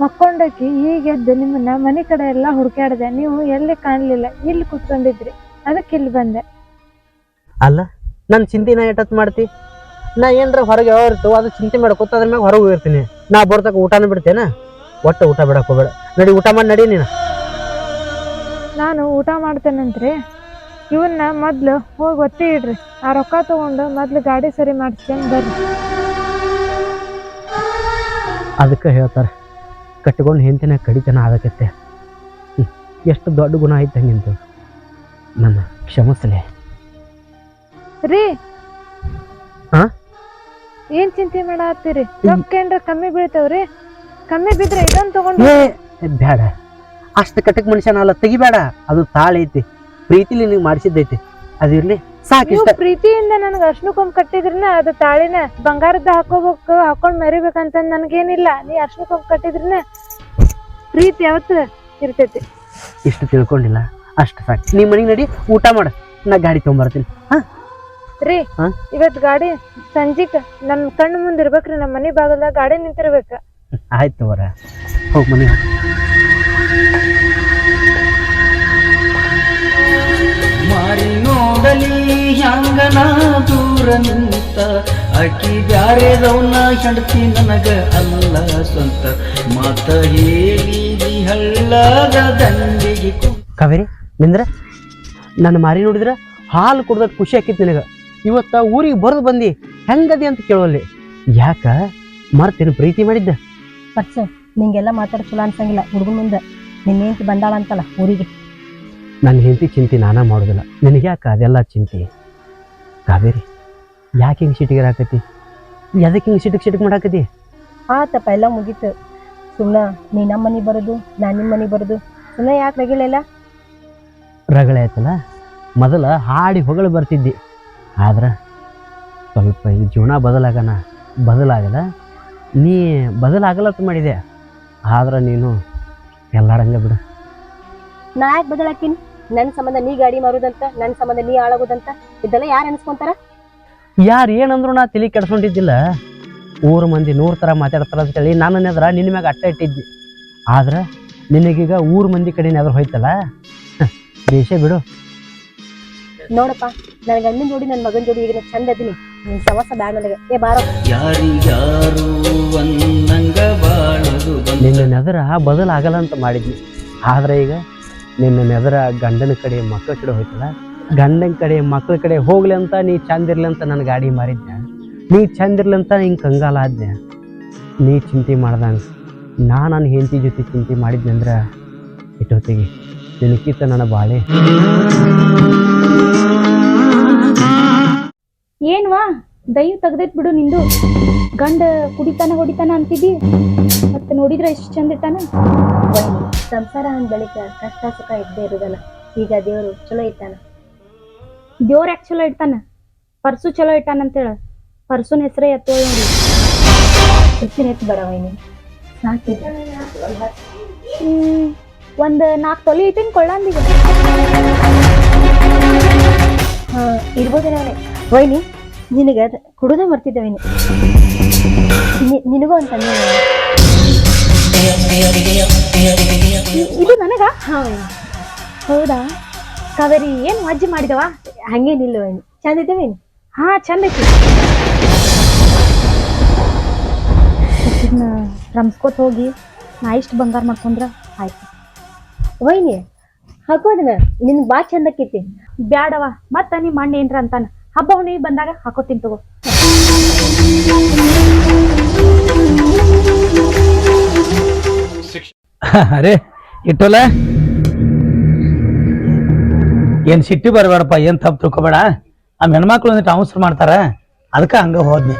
E: ಮಕ್ಕೊಂಡಾಕಿ ಹೀಗೆದ್ದು ನಿಮ್ಮನ್ನ ಮನೆ ಕಡೆ ಎಲ್ಲ ಹುಡುಕಾಡ್ದೆ, ನೀವು ಎಲ್ಲಿ ಕಾಣಲಿಲ್ಲ. ಇಲ್ಲಿ ಕುತ್ಕೊಂಡಿದ್ರಿ, ಅದಕ್ಕೆ ಇಲ್ಲಿ ಬಂದೆ.
B: ಅಲ್ಲ, ನನ್ನ ಚಿಂತೆ ನಾ ಎಷ್ಟೊತ್ತು ಮಾಡ್ತಿ? ನಾ ಏನರ ಹೊರಗೆ ಯಾವ ಇರ್ತವೆ ಅದು ಚಿಂತೆ ಮಾಡ್ಕೊತ ಅದ್ರ ಮ್ಯಾಗ ಹೊರಗೆ ಹೋಗಿರ್ತೀನಿ. ನಾ ಬರ್ತಕ್ಕ ಊಟನ ಬಿಡ್ತೇನೆ. ಒಟ್ಟು ಊಟ ಬಿಡಕ್ಕೆ ಹೋಗ್ಬೇಡ. ನಡಿ, ಊಟ ಮಾಡಿ ನಡಿ ನೀನು.
E: ನಾನು ಊಟ ಮಾಡ್ತೇನಂತ್ರಿ. ಇವನ್ನ ಮೊದ್ಲು ಹೋಗಿ ಒತ್ತಿ ಇಡ್ರಿ. ಆ ರೊಕ್ಕ ತಗೊಂಡು ಮೊದ್ಲು ಗಾಡಿ ಸರಿ ಮಾಡಿಸ್ಕೊಂಡು ಬರ್ರಿ.
B: ಅದಕ್ಕೆ ಹೇಳ್ತಾರೆ, ಕಟ್ಟಿಕೊಂಡು ಹೆಂತಿನ ಕಡಿತನ ಆಗತ್ತೆ. ಎಷ್ಟು ದೊಡ್ಡ ಗುಣ ಐತೆ ನಿಂತು. ನನ್ನ ಕ್ಷಮಿಸಲೇ
E: ರೀ.
B: ಹಾ,
E: ಏನ್ ಚಿಂತೆ ಮಾಡತ್ತೀರಿ? ರೊಕ್ಕ ಏನ್ರ ಕಮ್ಮಿ ಬೀಳ್ತಾವ್ರಿ? ಕಮ್ಮಿ ಬಿದ್ರೆ ಇದೊಂದು ತಗೊಂಡು
B: ಬೇಡ. ಅಷ್ಟು ಕಟ್ಟಕ್ ಮನುಷ್ಯನ ಅಲ್ಲ, ತೆಗಿಬೇಡ. ಅದು ತಾಳ ಐತಿ. ಪ್ರೀತಿಲಿ ನಿನಗೆ ಮಾಡಿಸಿದ್ದೈತಿ ಅದಿರ್ಲಿ
E: ನೀವು
B: ಸಾಕಿಷ್ಟ.
E: ಪ್ರೀತಿಯಿಂದ ನನಗೆ ಅರ್ಶಿನ ಕೊಂಬ್ ಕಟ್ಟಿದ್ರನ ಅದು ತಾಳಿನ ಬಂಗಾರದ ಹಾಕೋಬೇಕು ಹಾಕೊಂಡ್ ಮೆರಿಬೇಕಂತ ನನಗೇನಿಲ್ಲ. ನೀ ಅರ್ಶಿನ ಕೊಂಬ್ ಕಟ್ಟಿದ್ರನ ಪ್ರೀತಿ ಯಾವತ್ತು ಇರ್ತೈತಿ.
B: ಇಷ್ಟು ತಿಳ್ಕೊಂಡಿಲ್ಲ ಅಷ್ಟು ಸಾಕು. ನಿಮ್ಮ ಮನೆಗೆ ನಡಿ, ಊಟ ಮಾಡ, ನಾ ಗಾಡಿ ತೊಗೊಂಬರ್ತೀನಿ.
E: ರೀ
B: ಹಾ?
E: ಇವತ್ ಗಾಡಿ ಸಂಜಿಕ ನನ್ ಕಣ್ಣು ಮುಂದೆ ಇರ್ಬೇಕ್ರಿ. ನಮ್ಮ ಮನಿ ಬಾಗಲ್ದಾಗ ಗಾಡಿ ನಿಂತಿರ್ಬೇಕ.
B: ಆಯ್ತು ಅವರ ಹೋಗಿ ಮನೆ
D: ಮಾರಿ ನೋಡಲಿ ಹ್ಯಾಂಗನ ದೂರ ನಿಂತ ಅಕ್ಕಿ ಬ್ಯಾರೆದವನ ಹೆಂಡತಿ ನನಗ ಅಲ್ಲ ಸ್ವಂತ ಮಾತ ಹೇಳಿ ಹಳ್ಳದ ದಂಡಿಗೆ
B: ಕಾವೇರಿ ನಿಂದ್ರ ನನ್ನ ಮಾರಿ ನೋಡಿದ್ರೆ ಹಾಲು ಕುಡ್ದಟ್ಟು ಖುಷಿ ಆಕಿತ್ತು ನಿನಗೆ. ಇವತ್ತ ಊರಿಗೆ ಬರೆದು ಬಂದು ಹೆಂಗದಿ ಅಂತ ಕೇಳೋಲ್ಲಿ. ಯಾಕ ಮರ್ತೇನು ಪ್ರೀತಿ ಮಾಡಿದ್ದ?
A: ಪರ್ಸು ನಿಂಗೆಲ್ಲ ಮಾತಾಡ ಚಲೋ ಅನ್ಸಂಗಿಲ್ಲ. ಹುಡುಗನ ಮುಂದೆ ನಿನ್ನ ಹೆಂಡತಿ ಬಂದಾಳ ಅಂತಲ್ಲ ಊರಿಗೆ.
B: ನನ್ನ ಹೆಂಡತಿ ಚಿಂತೆ ನಾನಾ ಮಾಡೋದಿಲ್ಲ, ನಿನಗೆ ಯಾಕೆ ಅದೆಲ್ಲ ಚಿಂತೆ? ಕಾವೇರಿ ಯಾಕೆ ಹಿಂಗೆ ಸಿಟಿಗೆ ಎದಕ್ಕೆ ಹಿಂಗೆ ಸಿಟಿಗೆ ಮಾಡಾಕತಿ?
A: ಆತಪ್ಪ ಎಲ್ಲ ಮುಗೀತು. ಸುಮ್ಮನೆ ನೀ ನಮ್ಮ ಮನೆ ಬರೋದು ನಾನು ನಿಮ್ಮ ಮನೆ ಬರೋದು ಸುಮ್ಮನೆ ಯಾಕೆ ರಗಿಳೆಲ್ಲ?
B: ರಗಳೆ ಆಯ್ತಲ್ಲ, ಮೊದಲ ಹಾಡಿ ಹೊಗಳು ಬರ್ತಿದ್ದಿ. ಆದ್ರೆ ಸ್ವಲ್ಪ ಈ ಜೀವನ ಬದಲಾಗಲ್ಲ. ನೀ ಬದಲಾಗಲತ್ತ ಮಾಡಿದೆ. ಆದ್ರೆ ನೀನು ಎಲ್ಲಾರಂಗ ಬಿಡು.
A: ನಾ ಯಾಕೆ ಬದಲಾಕಿನಿ? ನನ್ನ ಸಂಬಂಧ ನೀ ಗಾಡಿ ಮಾರೋದಂತ, ನನ್ನ ಸಂಬಂಧ ನೀ ಹಾಳಾಗೋದಂತ ಇದೆಲ್ಲ ಯಾರು ಅನ್ಸ್ಕೊಂತಾರ?
B: ಯಾರು ಏನಂದ್ರು ನಾ ತಲೆ ಕೆಡ್ಸ್ಕೊಂಡಿದ್ದಿಲ್ಲ. ಊರು ಮಂದಿ 100 ಥರ ಮಾತಾಡ್ತಾರ ಅಂತೇಳಿ ನಾನು ನೆದ್ರ ನಿನ್ನ ಮ್ಯಾಗ ಅಟ್ಟ ಇಟ್ಟಿದ್ದಿ. ಆದ್ರೆ ನಿನಗೀಗ ಊರು ಮಂದಿ ಕಡೆ ನೆದ್ರ ಹೋಯ್ತಲ್ಲ, ದೇಶ ಬಿಡು.
A: ನೋಡಪ್ಪ, ನನ್ನ ಗಂಡನ ಜೋಡಿ ನನ್ನ ಮಗನ ಜೋಡಿ ಈಗ ಚಂದ ಅದೀನಿ. ನಿನ್ ಸವಾಸ ಬ್ಯಾಡ ನನಗೆ. ಏ ಬಾರೋ.
D: ಯಾರಿಗಾರು ಒಂದಂಗ ಬಾಳೋದು
B: ನಿನ್ನ ನೆದರ ಬದಲಾಗಲ್ಲ ಅಂತ ಮಾಡಿದ್ನಿ. ಆದ್ರೆ ಈಗ ನಿನ್ನ ನೆದರ ಗಂಡನ ಕಡೆ ಮಕ್ಕಳ ಕಡೆ ಹೋಯ್ತಲ್ಲ, ಗಂಡನ ಕಡೆ ಮಕ್ಕಳ ಕಡೆ ಹೋಗ್ಲಿ ಅಂತ ನೀ ಚಂದ ಇರ್ಲಿ ಅಂತ ನನ್ನ ಗಾಡಿ ಮಾರಿದ್ನ. ನೀ ಚಂದ ಇರ್ಲಿ ಅಂತ ಹಿಂಗೆ ಕಂಗಾಲ ಆದ್ನೆ. ನೀ ಚಿಂತೆ ಮಾಡ್ದಂಗೆ ನನ್ನ ಹೆಂಡತಿ ಜೊತೆ ಚಿಂತೆ ಮಾಡಿದ್ನಿ ಅಂದ್ರೆ ಇಟ್ಟೊತ್ತಿಗೆ ನಿನಕಿತ್ತ ನನ್ನ ಬಾಳೆ.
A: ಏನ್ವಾ ದೈವ ತೆಗ್ದೈತ್ ಬಿಡು ನಿಂದು. ಗಂಡ ಕುಡಿತಾನ ಹೊಡಿತಾನ ಅಂತಿದ್ದಿ, ಮತ್ತೆ ನೋಡಿದ್ರೆ ಎಷ್ಟು ಚಂದ ಇರ್ತಾನ. ಸಂಸಾರ ಅಂದ ಬಳಿಕ ಕಷ್ಟ ಸುಖ ಇದ್ದೇ ಇರುದಲ್ಲ. ಈಗ ದೇವ್ರು ಚಲೋ ಇಟ್ಟಾನ. ದೇವ್ರ ಯಾಕೆ ಚಲೋ ಇಟ್ಟಾನ? ಪರ್ಸು ಚಲೋ ಇಟ್ಟಾನ ಅಂತೇಳ. ಪರ್ಸುನ ಹೆಸರೇ ಎತ್ತೋ ನೋಡಿ. ಹೆಚ್ಚಿನ ಎತ್ತು ಬಡವೈನಿ ಸಾಕಿ. 4 ತೊಲಿ ಐತೇನು ಕೊಳ್ಳಂದೀಗ? ಇರ್ಬೋದೇನವನೇ. ವೈನಿ ನಿನಗೆ ಕುಡುದ ಮರ್ತಿದ್ದೆ ವೈನಿ. ನಿನಗೂ ಅಂತ ಇದು ನನಗ? ಹಾ ವೈನಿ. ಹೌದಾ ಕಾವೇರಿ, ಏನು ಅಜ್ಜಿ ಮಾಡಿದವ? ಹಂಗೇನಿಲ್ಲ ವೈನಿ, ಚಂದ ಐತೆ ವೈನಿ. ಹಾ ಚಂದ ಐತಿ. ರಮ್ಸ್ಕೋತ ಹೋಗಿ ನಾ ಇಷ್ಟು ಬಂಗಾರ ಮಾಡ್ಕೊಂಡ್ರ ಆಯ್ತು. ವೈನಿ ಹಾಕೋದಿನ ನಿನ್ಗೆ ಬಾ ಚಂದ ಆಕೈತಿ. ಬ್ಯಾಡವ ಮತ್ತ ನಿಮ್ಮ ಅಣ್ಣ ಏನ್ರ ಅಂತಾನ. ಹಬ್ಬ ಹುಣ್ಣಿಮೆ ಬಂದಾಗ ಹಾಕೋತೀನಿ ತಗೋ.
C: ಅರೆ ಇಟ್ಟೋಲ, ಏನ್ ಸಿಟ್ಟಿ ಬರಬೇಡಪ್ಪ, ಏನ್ ತಪ್ಪು ತಿಳ್ಕೊಬೇಡ. ಆ ಹೆಣ್ಮಕ್ಳು ಒಂದಿಟ್ಟು ಅವಸರ ಮಾಡ್ತಾರ, ಅದಕ್ಕೆ ಹಂಗ ಹೋದ್ನಿ.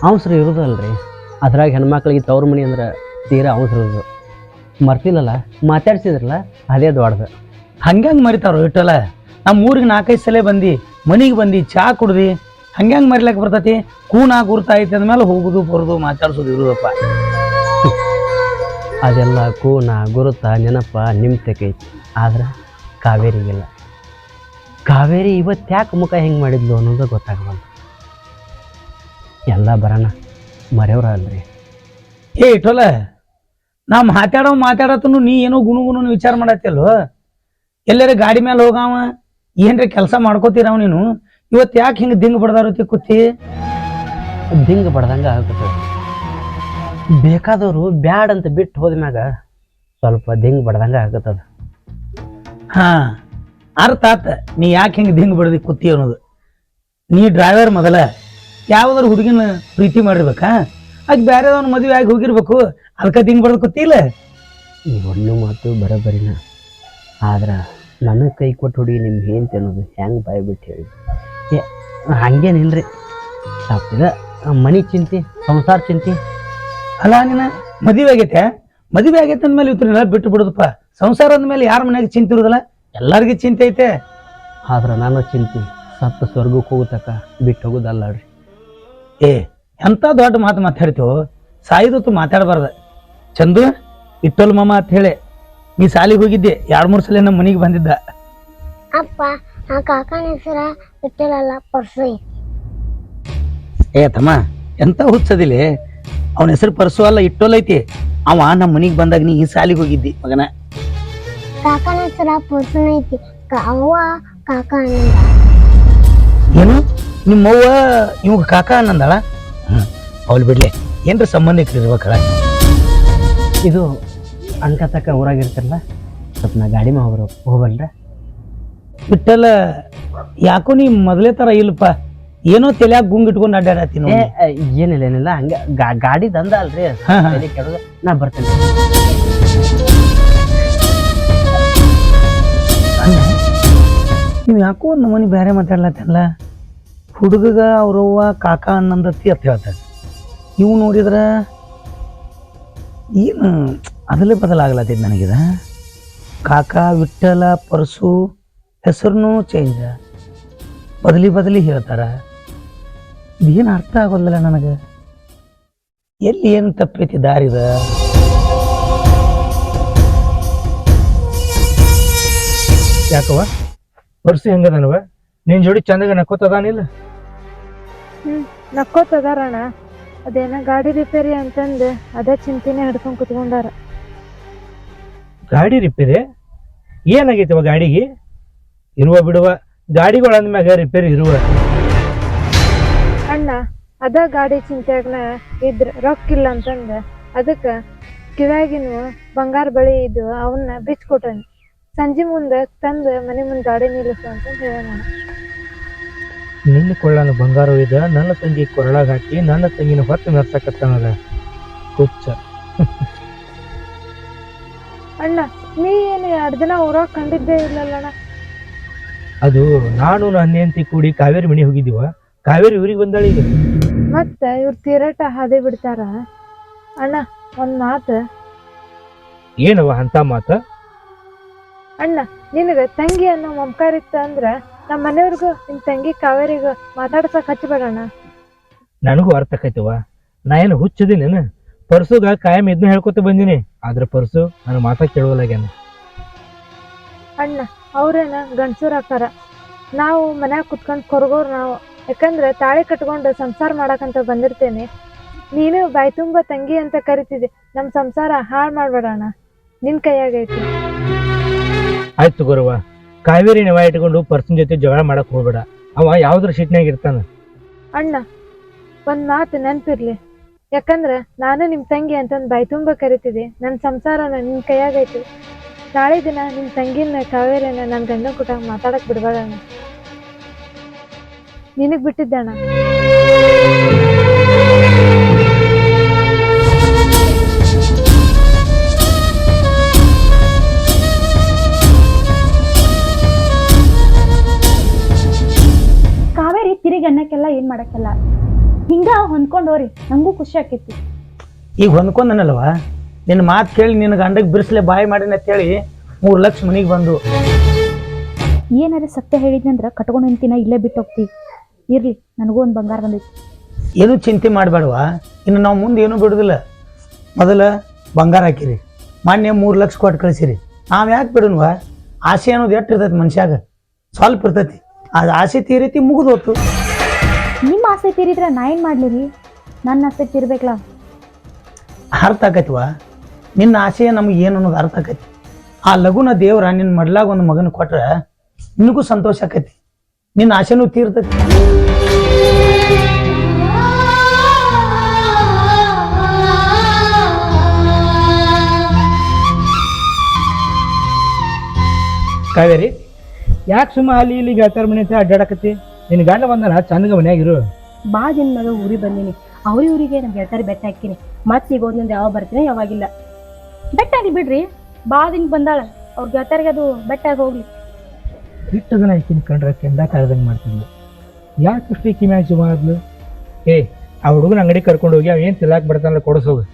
B: ಅವಸರ ಇರೋದಲ್ರಿ, ಅದ್ರಾಗ ಹೆಣ್ಮಕ್ಳಿಗೆ ತವ್ರ ಮನಿ ಅಂದ್ರೆ ತೀರಾ ಅವಸರ ಇರೋದು. ಮರ್ತಿಲ್ಲಲ್ಲ, ಮಾತಾಡ್ಸಿದ್ರಲ್ಲ ಅದೇ ದೊಡ್ಡದು.
C: ಹಂಗ್ಯಾಂಗ ಮರಿತಾರೋ ಇಟ್ಟೋಲ? ನಮ್ಮ ಊರಿಗೆ 4-5 ಸಲ ಬಂದು ಮನಿಗೆ ಬಂದು ಚಾ ಕುಡ್ದು ಹಂಗ್ಯಾಂಗ ಮರಿಲಕ್ಕೆ ಬರ್ತೈತಿ? ಕೂನ ಗುರ್ತಾಯ್ತು ಅಂದ್ಮೇಲೆ ಹೋಗುದು ಬರೋದು ಮಾತಾಡ್ಸೋದು ಇರೋದಪ್ಪ.
B: ಅದೆಲ್ಲ ಕೂನ ಗುರುತ ನೆನಪ ನಿಮ್ತಕೈತಿ. ಆದ್ರೆ ಕಾವೇರಿಗಿಲ್ಲ. ಕಾವೇರಿ ಇವತ್ತು ಯಾಕೆ ಮುಖ ಹೆಂಗೆ ಮಾಡಿದ್ಲು ಅನ್ನೋದು ಗೊತ್ತಾಗಬಲ್ಲ. ಎಲ್ಲ ಬರೋಣ ಮರೆಯವ್ರ ಅಲ್ರಿ.
C: ಏ ಇಟ್ಟೋಲ, ನಾ ಮಾತಾಡತನು ನೀ ಏನೋ ಗುಣಗುಣ ವಿಚಾರ ಮಾಡತ್ತಿಲ್ವ? ಎಲ್ಲರ ಗಾಡಿ ಮೇಲೆ ಹೋಗಾವ ಏನ್ರಿ ಕೆಲಸ ಮಾಡ್ಕೋತೀರಾವ ನೀನು? ಇವತ್ತು ಯಾಕೆ ಹಿಂಗೆ ದಿಂಗ್ ಬಡ್ದಾರತಿ ಕೂತಿ?
B: ದಿಂಗ್ ಬಡ್ದಂಗೆ ಆಗ್ತದೆ. ಬೇಕಾದವರು ಬ್ಯಾಡ್ ಅಂತ ಬಿಟ್ಟು ಹೋದ್ಮ್ಯಾಗ ಸ್ವಲ್ಪ ದಿಂಗ್ ಬಡ್ದಂಗೆ ಆಗತ್ತದ.
C: ಹಾ ಅರ್ಥ ಆತ ನೀ ಯಾಕೆ ಹಿಂಗೆ ದಿಂಗ್ ಬಡ್ದಿ ಕೂತಿ ಅನ್ನೋದು. ನೀ ಡ್ರೈವರ್ ಮೊದಲ ಯಾವ್ದಾರು ಹುಡುಗಿನ ಪ್ರೀತಿ ಮಾಡಿರ್ಬೇಕಾ? ಆಗ ಬೇರೆದವ್ನ ಮದುವೆ ಆಗಿ ಹೋಗಿರ್ಬೇಕು, ಅದಕ್ಕೆ ದಿಂಗ್ ಬಡ್ದು ಕೂತಿಲ್ಲ.
B: ಒಳ್ಳೆ ಮಾತು ಬರೋಬ್ಬರಿನ. ಆದ್ರೆ ನನಗೆ ಕೈ ಕೊಟ್ಟು ಹುಡುಗಿ ನಿಮ್ಗೆ ಏನು ಅನ್ನೋದು ಹೆಂಗೆ ಬಾಯ್ ಬಿಟ್ಟು ಹೇಳಿ. ಹಂಗೇನಿಲ್ರಿ, ತಪ್ಪಿದ ಮನೆ ಚಿಂತೆ, ಸಂಸಾರ ಚಿಂತೆ.
C: ಅಲ್ಲ ನೀನ ಮದುವೆ ಆಗೈತೆ ಅಂದ್ಮೇಲೆ ಇವತ್ತನ್ನೆಲ್ಲ ಬಿಟ್ಟು ಬಿಡುದಪ್ಪ. ಸಂಸಾರ ಅಂದ್ಮೇಲೆ ಯಾರ ಮನ್ಯಾಗ ಚಿಂತೆ ಇರೋದಲ್ಲ, ಎಲ್ಲರಿಗೂ ಚಿಂತೆ ಐತೆ.
B: ಆದ್ರೆ ನನ್ನ ಚಿಂತೆ ಸತ್ತ ಸ್ವರ್ಗಕ್ಕೆ ಹೋಗುತ್ತಕ ಬಿಟ್ಟು ಹೋಗೋದಲ್ಲ ರೀ.
C: ಏ ಎಂಥ ದೊಡ್ಡ ಮಾತು ಮಾತಾಡ್ತೀವೋ, ಸಾಯಿದತ್ತು ಮಾತಾಡಬಾರ್ದ. ಚಂದು, ಇಟ್ಟೋಲ್ ಮಾಮ ಅಂತ ಹೇಳಿ ನೀ ಸಾಲಿಗೆ ಹೋಗಿದ್ದೆ 2-3 ಸಲ ನಮ್ಮ ಮನೆಗೆ ಬಂದಿದ್ದ.
F: ಅಪ್ಪ ಆ ಕಾಕನ ಹೆಸರ ಇಟ್ಟಿರಲ್ಲ ಪರ್ಸು.
C: ಏ ತಮ್ಮ, ಎಂತ ಹುಚ್ಚದಿಲ್ಲ, ಅವನ ಹೆಸರು ಪರ್ಸು ಅಲ್ಲ, ಇಟ್ಟೋಲ್ ಐತಿ. ಅವ ನಮ್ಮ ಮನೆಗೆ ಬಂದಾಗ ನೀ ಈ ಸಾಲಿಗೆ ಹೋಗಿದ್ದಿ ಮಗನ.
F: ಕಾಕನ ಹೆಸರ ಪರ್ಸುನ ಐತಿ. ಅವ್ವ ಕಾಕ ಅನ್ನಂದ.
C: ಏನು ನಿಮ್ಮವ್ವ ಇವಾಗ ಕಾಕ ಅನ್ನಂದಳ? ಅವಳು ಬಿಡ್ಲೆ, ಏನ್ರ ಸಂಬಂಧಿಕರು ಇರ್ಬೇಕಳ.
B: ಇದು ಅನ್ಕತಕ್ಕ ಊರಾಗಿರ್ತಿರಲ್ಲ, ಸ್ವಲ್ಪ ನಾ ಗಾಡಿ ಮಾ ಹೋಗಲ್ರ.
C: ಬಿಟ್ಟಲ್ಲ, ಯಾಕೋ ನೀ ಮೊದಲೇ ತರ ಇಲ್ಲಪ್ಪ, ಏನೋ ತಲೆಯಾಗ ಗುಂಗ್ ಇಟ್ಕೊಂಡು ಅಡ್ಡಾಡತ್ತೀನಿ.
B: ಏನಿಲ್ಲ ಏನಿಲ್ಲ, ಹಂಗ ಗಾಡಿ ದಂದ ಅಲ್ರಿ, ತಲೆ ಕೆಡೋದು. ನಾ ಬರ್ತೇನೆ.
C: ನೀವು ಯಾಕೋ ನಮ್ಮನೆ ಬೇರೆ ಮಾತಾಡ್ಲತ್ತಲ್ಲ. ಹುಡುಗಗ ಅವ್ರವ್ವ ಕಾಕ ಅನ್ನಂದತ್ತಿ ಅಂತ ಹೇಳ್ತಾರೆ. ಇವು ನೋಡಿದ್ರ ಏನು ಅದಲ್ಲೇ ಬದಲಾಗ್ಲತ್ತಿದ್ ನನಗಿದ. ಕಾಕ, ವಿಠ್ಠಲ, ಪರಸು ಹೆಸರು ಚೇಂಜ್, ಬದಲಿ ಹೇಳ್ತಾರ. ಇದೇನು ಅರ್ಥ ಆಗೋದಿಲ್ಲ ನನಗೆ. ಎಲ್ಲಿ ಏನು ತಪ್ಪೈತಿ ದಾರಿದ? ಯಾಕವ ಪರ್ಸು ಹೆಂಗದನವ? ನಿನ್ ಜೋಡಿ ಚಂದಾಗ ನಕ್ಕೋತದಾನಿಲ್ಲ?
E: ನಕ್ಕೋತದಾರಣ್ಣ. ಅದೇನ ಗಾಡಿ ರಿಪೇರಿ ಅಂತಂದು ಅದೇ ಚಿಂತೆನೆ ಹಿಡ್ಕೊಂಡ್ ಕುತ್ಕೊಂಡಾರ.
C: ಗಾಡಿ ರಿಪೇರಿ ಏನಾಗೈತವ ಗಾಡಿಗೆ? ಇರುವ ಬಿಡುವ ಗಾಡಿಗಳು ಅಂದ್ಮ್ಯಾಗ ರಿಪೇರಿ ಇರುವ.
E: ಅಣ್ಣ ಅದ ಗಾಡಿ ಚಿಂತೆಯಾಗನ ಇದ್ರ ರೊಕ್ಕಿಲ್ಲ ಅಂತಂದ ಅದಕ್ಕೆ ಕಿವ್ಯಾಗಿನ ಬಂಗಾರ ಬಳಿ ಇದ್ದು ಅವನ್ನ ಬಿಚ್ಕೊಟ್ಟನಿ. ಸಂಜೆ ಮುಂದೆ ತಂದು ಮನೆ ಮುಂದೆ ಗಾಡಿ ನಿಲ್ಲಿಸು ಅಂತ ಹೇಳೋಣ.
C: ನಿನ್ನ ಕೊಳ್ಳನ ಬಂಗಾರ ಒಯ್ದ ನನ್ನ ತಂಗಿ ಕೊರಳಾಗ ಹಾಕಿ ನನ್ನ ತಂಗಿನ ಹೊತ್ತು ಮೆರ್ಸಕತ್ತಾನದ ಹುಚ್ಚ.
E: ಅಣ್ಣ ನೀ ಏನು 2 ದಿನ ಊರಾಗ ಕಂಡಿದ್ದೇ ಇಲ್ಲಲ್ಲಣ್ಣ.
C: ಅದು ನಾನು ನನ್ನ ಹೆಂಡತಿ ಕೂಡಿ ಕಾವೇರಿ ಮನೆ ಹೋಗಿದ್ದೀವ. ಕಾವೇರಿ ಊರಿಗೆ ಬಂದಾಳ ಈಗ.
E: ಮತ್ತ ಇವ್ರ ತೀರಾಟ ಹಾದಿ ಬಿಡ್ತಾರ. ಅಣ್ಣ ಒಂದ್ ಮಾತು.
C: ಏನವ ಅಂತ ಮಾತ?
E: ಅಣ್ಣ ನಿನಗ ತಂಗಿ ಅನ್ನೋ ಮಮಕಾರ ಇತ್ತ ಅಂದ್ರ ನಮ್ಮ ಮನೆಯವ್ರಿಗೂ ನಿಮ್ ತಂಗಿ ಕಾವೇರಿಗ ಮಾತಾಡ್ಸಕ್ ಹಚ್ಚಬೇಡಣ್ಣ.
C: ನನಗೂ ಅರ್ಥ ಆಕೈತವ. ನಾ ಏನು ಹುಚ್ಚದಿನೇನು? ಪರ್ಸುಗ ಕಾಯಂ ಇದನ್ನ ಹೇಳ್ಕೊತ ಬಂದಿನಿ, ಆದ್ರೆ ಪರ್ಸು ನನ್ನ ಮಾತಾ ಕೇಳೋಲಾಗ್ಯಾನ.
E: ಅಣ್ಣ ಅವ್ರೇನ ಗಂಡಸೂರ್ ಹಾಕಾರ, ನಾವು ಮನ್ಯಾಗ ಕುತ್ಕೊಂಡ್ ಕೊರಗೋರ್ ನಾವು. ಯಾಕಂದ್ರೆ ತಾಳಿ ಕಟ್ಕೊಂಡು ಸಂಸಾರ ಮಾಡಕಂತ ಬಂದಿರ್ತೇನೆ. ನೀನು ಬಾಯ್ ತುಂಬ ತಂಗಿ ಅಂತ ಕರಿತಿದ್ದೆ. ನಮ್ ಸಂಸಾರ ಹಾಳು ಮಾಡ್ಬೇಡಣ್ಣ, ನಿನ್ ಕೈಯಾಗೈತಿ.
C: ಆಯ್ತು ಗುರವ, ಕಾವೇರಿ ನೆವ ಇಟ್ಕೊಂಡು ಪರ್ಸನ್ ಜೊತೆ ಜಗಳ ಮಾಡಕ್ ಹೋಗ್ಬೇಡ. ಅವ ಯಾವ್ದ್ರ ಸಿಟ್ನಾಗ ಇರ್ತಾನ.
E: ಅಣ್ಣ ಒಂದ್ ಮಾತು ನೆನ್ಪಿರ್ಲಿ, ಯಾಕಂದ್ರ ನಾನು ನಿಮ್ ತಂಗಿ ಅಂತಂದ್ ಬಾಯ್ ತುಂಬ ಕರಿತಿದ್ದೆ. ನನ್ ಸಂಸಾರನ ನಿನ್ ಕೈಯಾಗೈತಿ. ನಾಳೆ ದಿನ ನಿಮ್ ತಂಗಿನ ಕಾವೇರಿನ ನನ್ ಗಂಡನ ಕೂಟ ಮಾತಾಡಕ್ ಬಿಡ್ಬೇಡಣ್ಣ. ನಿನಗ್ ಬಿಟ್ಟಿದ್ದಣ್ಣ.
A: ಕಾವೇರಿ ತಿರುಗಿ ಅನ್ನಕ್ಕೆಲ್ಲ ಏನ್ ಮಾಡಕ್ಕೆಲ್ಲ, ಹಿಂಗ ಹೊಂದ್ಕೊಂಡ್ ಹೋರಿ, ನಂಗೂ ಖುಷಿ ಆಕೈತಿ.
C: ಈಗ ಹೊಂದ್ಕೊಂಡನಲ್ವ, ನಿನ್ನ ಮಾತು ಕೇಳಿ ನಿನ್ನ ಗಂಡಗೆ ಬಿರ್ಸ್ಲೆ ಬಾಯಿ ಮಾಡಿನ ಅಂತೇಳಿ 3 ಲಕ್ಷ ಮನಿಗೆ ಬಂದು.
A: ಏನಾರ ಸತ್ಯ ಹೇಳಿದ್ನಂದ್ರ ಕಟ್ಕೊಂಡು ನಿಂತಿನ ಇಲ್ಲೇ ಬಿಟ್ಟು ಹೋಗ್ತಿ. ಇರ್ಲಿ, ನನಗೂ ಒಂದು ಬಂಗಾರ ಬಂದೈತಿ.
C: ಏನು ಚಿಂತೆ ಮಾಡಬೇಡವಾ, ಇನ್ನು ನಾವು ಮುಂದೆ ಏನೂ ಬಿಡುದಿಲ್ಲ. ಮೊದಲ ಬಂಗಾರ ಹಾಕಿರಿ, ಮೊನ್ನೆ 3 ಲಕ್ಷ ಕೊಟ್ಟು ಕಳಿಸಿರಿ. ನಾವು ಯಾಕೆ ಬಿಡೋಣವ? ಆಸೆ ಅನ್ನೋದು ಎಷ್ಟು ಇರ್ತೈತಿ ಮನುಷ್ಯಾಗ? ಸ್ವಲ್ಪ ಇರ್ತೈತಿ. ಅದು ಆಸೆ ತೀರೈತಿ, ಮುಗಿದೋತು.
A: ನಿಮ್ಮ ಆಸೆ ತೀರಿದ್ರೆ ನಾ ಏನು ಮಾಡ್ಲಿರಿ? ನನ್ನ ಆಸೆ ತೀರ್ಬೇಕಲ್ಲ.
C: ಅರ್ಥ ಆಕೈತಿವ? ನಿನ್ನ ಆಸೆ ನಮಗೆ ಏನು ಅನ್ನೋದು ಅರ್ಥ ಆಕೈತಿ. ಆ ಲಗುನ ದೇವ್ರ ನಿನ್ನ ಮಡ್ಲಾಗ ಒಂದು ಮಗನ ಕೊಟ್ರೆ ನಿನಗೂ ಸಂತೋಷ ಆಕೈತಿ, ನಿನ್ನ ಆಸೆನೂ ತೀರ್ತೈತಿ. ಕಾವೇರಿ, ಯಾಕೆ ಸುಮ್ಮ ಅಲ್ಲಿ ಇಲ್ಲಿ ಗೆಳತಾರ ಮನೆ ಹತ್ರ ಅಡ್ಡಾಡಕತ್ತಿ? ನಿನ್ನ ಗಂಡ ಬಂದಲ್ಲ, ಚಂದಗ ಮನ್ಯಾಗಿರು.
A: ಬಾ ದಿನ ಮ್ಯಾಗ ಊರಿಗೆ ಬಂದೀನಿ. ಊರಿಗೆ ನಮ್ಮ ಗೆಳತಾರಿ ಬೆಟ್ಟ ಹಾಕಿನಿ. ಮತ್ತೆ ಈಗ ಹೋದ್ನಿಂದ ಯಾವಾಗ ಬರ್ತೀನಿ ಯಾವಾಗಿಲ್ಲ. ಬೆಟ್ಟ ಆಗಿ ಬಿಡ್ರಿ, ಬಾ ದಿನ ಬಂದಾಳ, ಅವ್ರ ಗೆಳತಾರಿಗೆ ಅದು ಬೆಟ್ಟ ಆಗಿ ಹೋಗ್ಲಿ.
C: ಇಟ್ಟದನ ಈಕಿನ ಕಂಡ್ರೆ ಕೆಂದ ಕಾರ್ದಂಗೆ ಮಾಡ್ತಿದ್ಲು. ಯಾಕೆ ಅಷ್ಟು ಈಕಿ ಮ್ಯಾಚ್ ಮಾಡಿದ್ಲು? ಏ, ಆ ಹುಡುಗನ ಅಂಗಡಿ ಕರ್ಕೊಂಡು ಹೋಗಿ ಅವ ಏನು ತಿಲ್ಲಾಕ್ ಬರ್ತಾನಲ್ಲ, ಕೊಡಿಸೋದು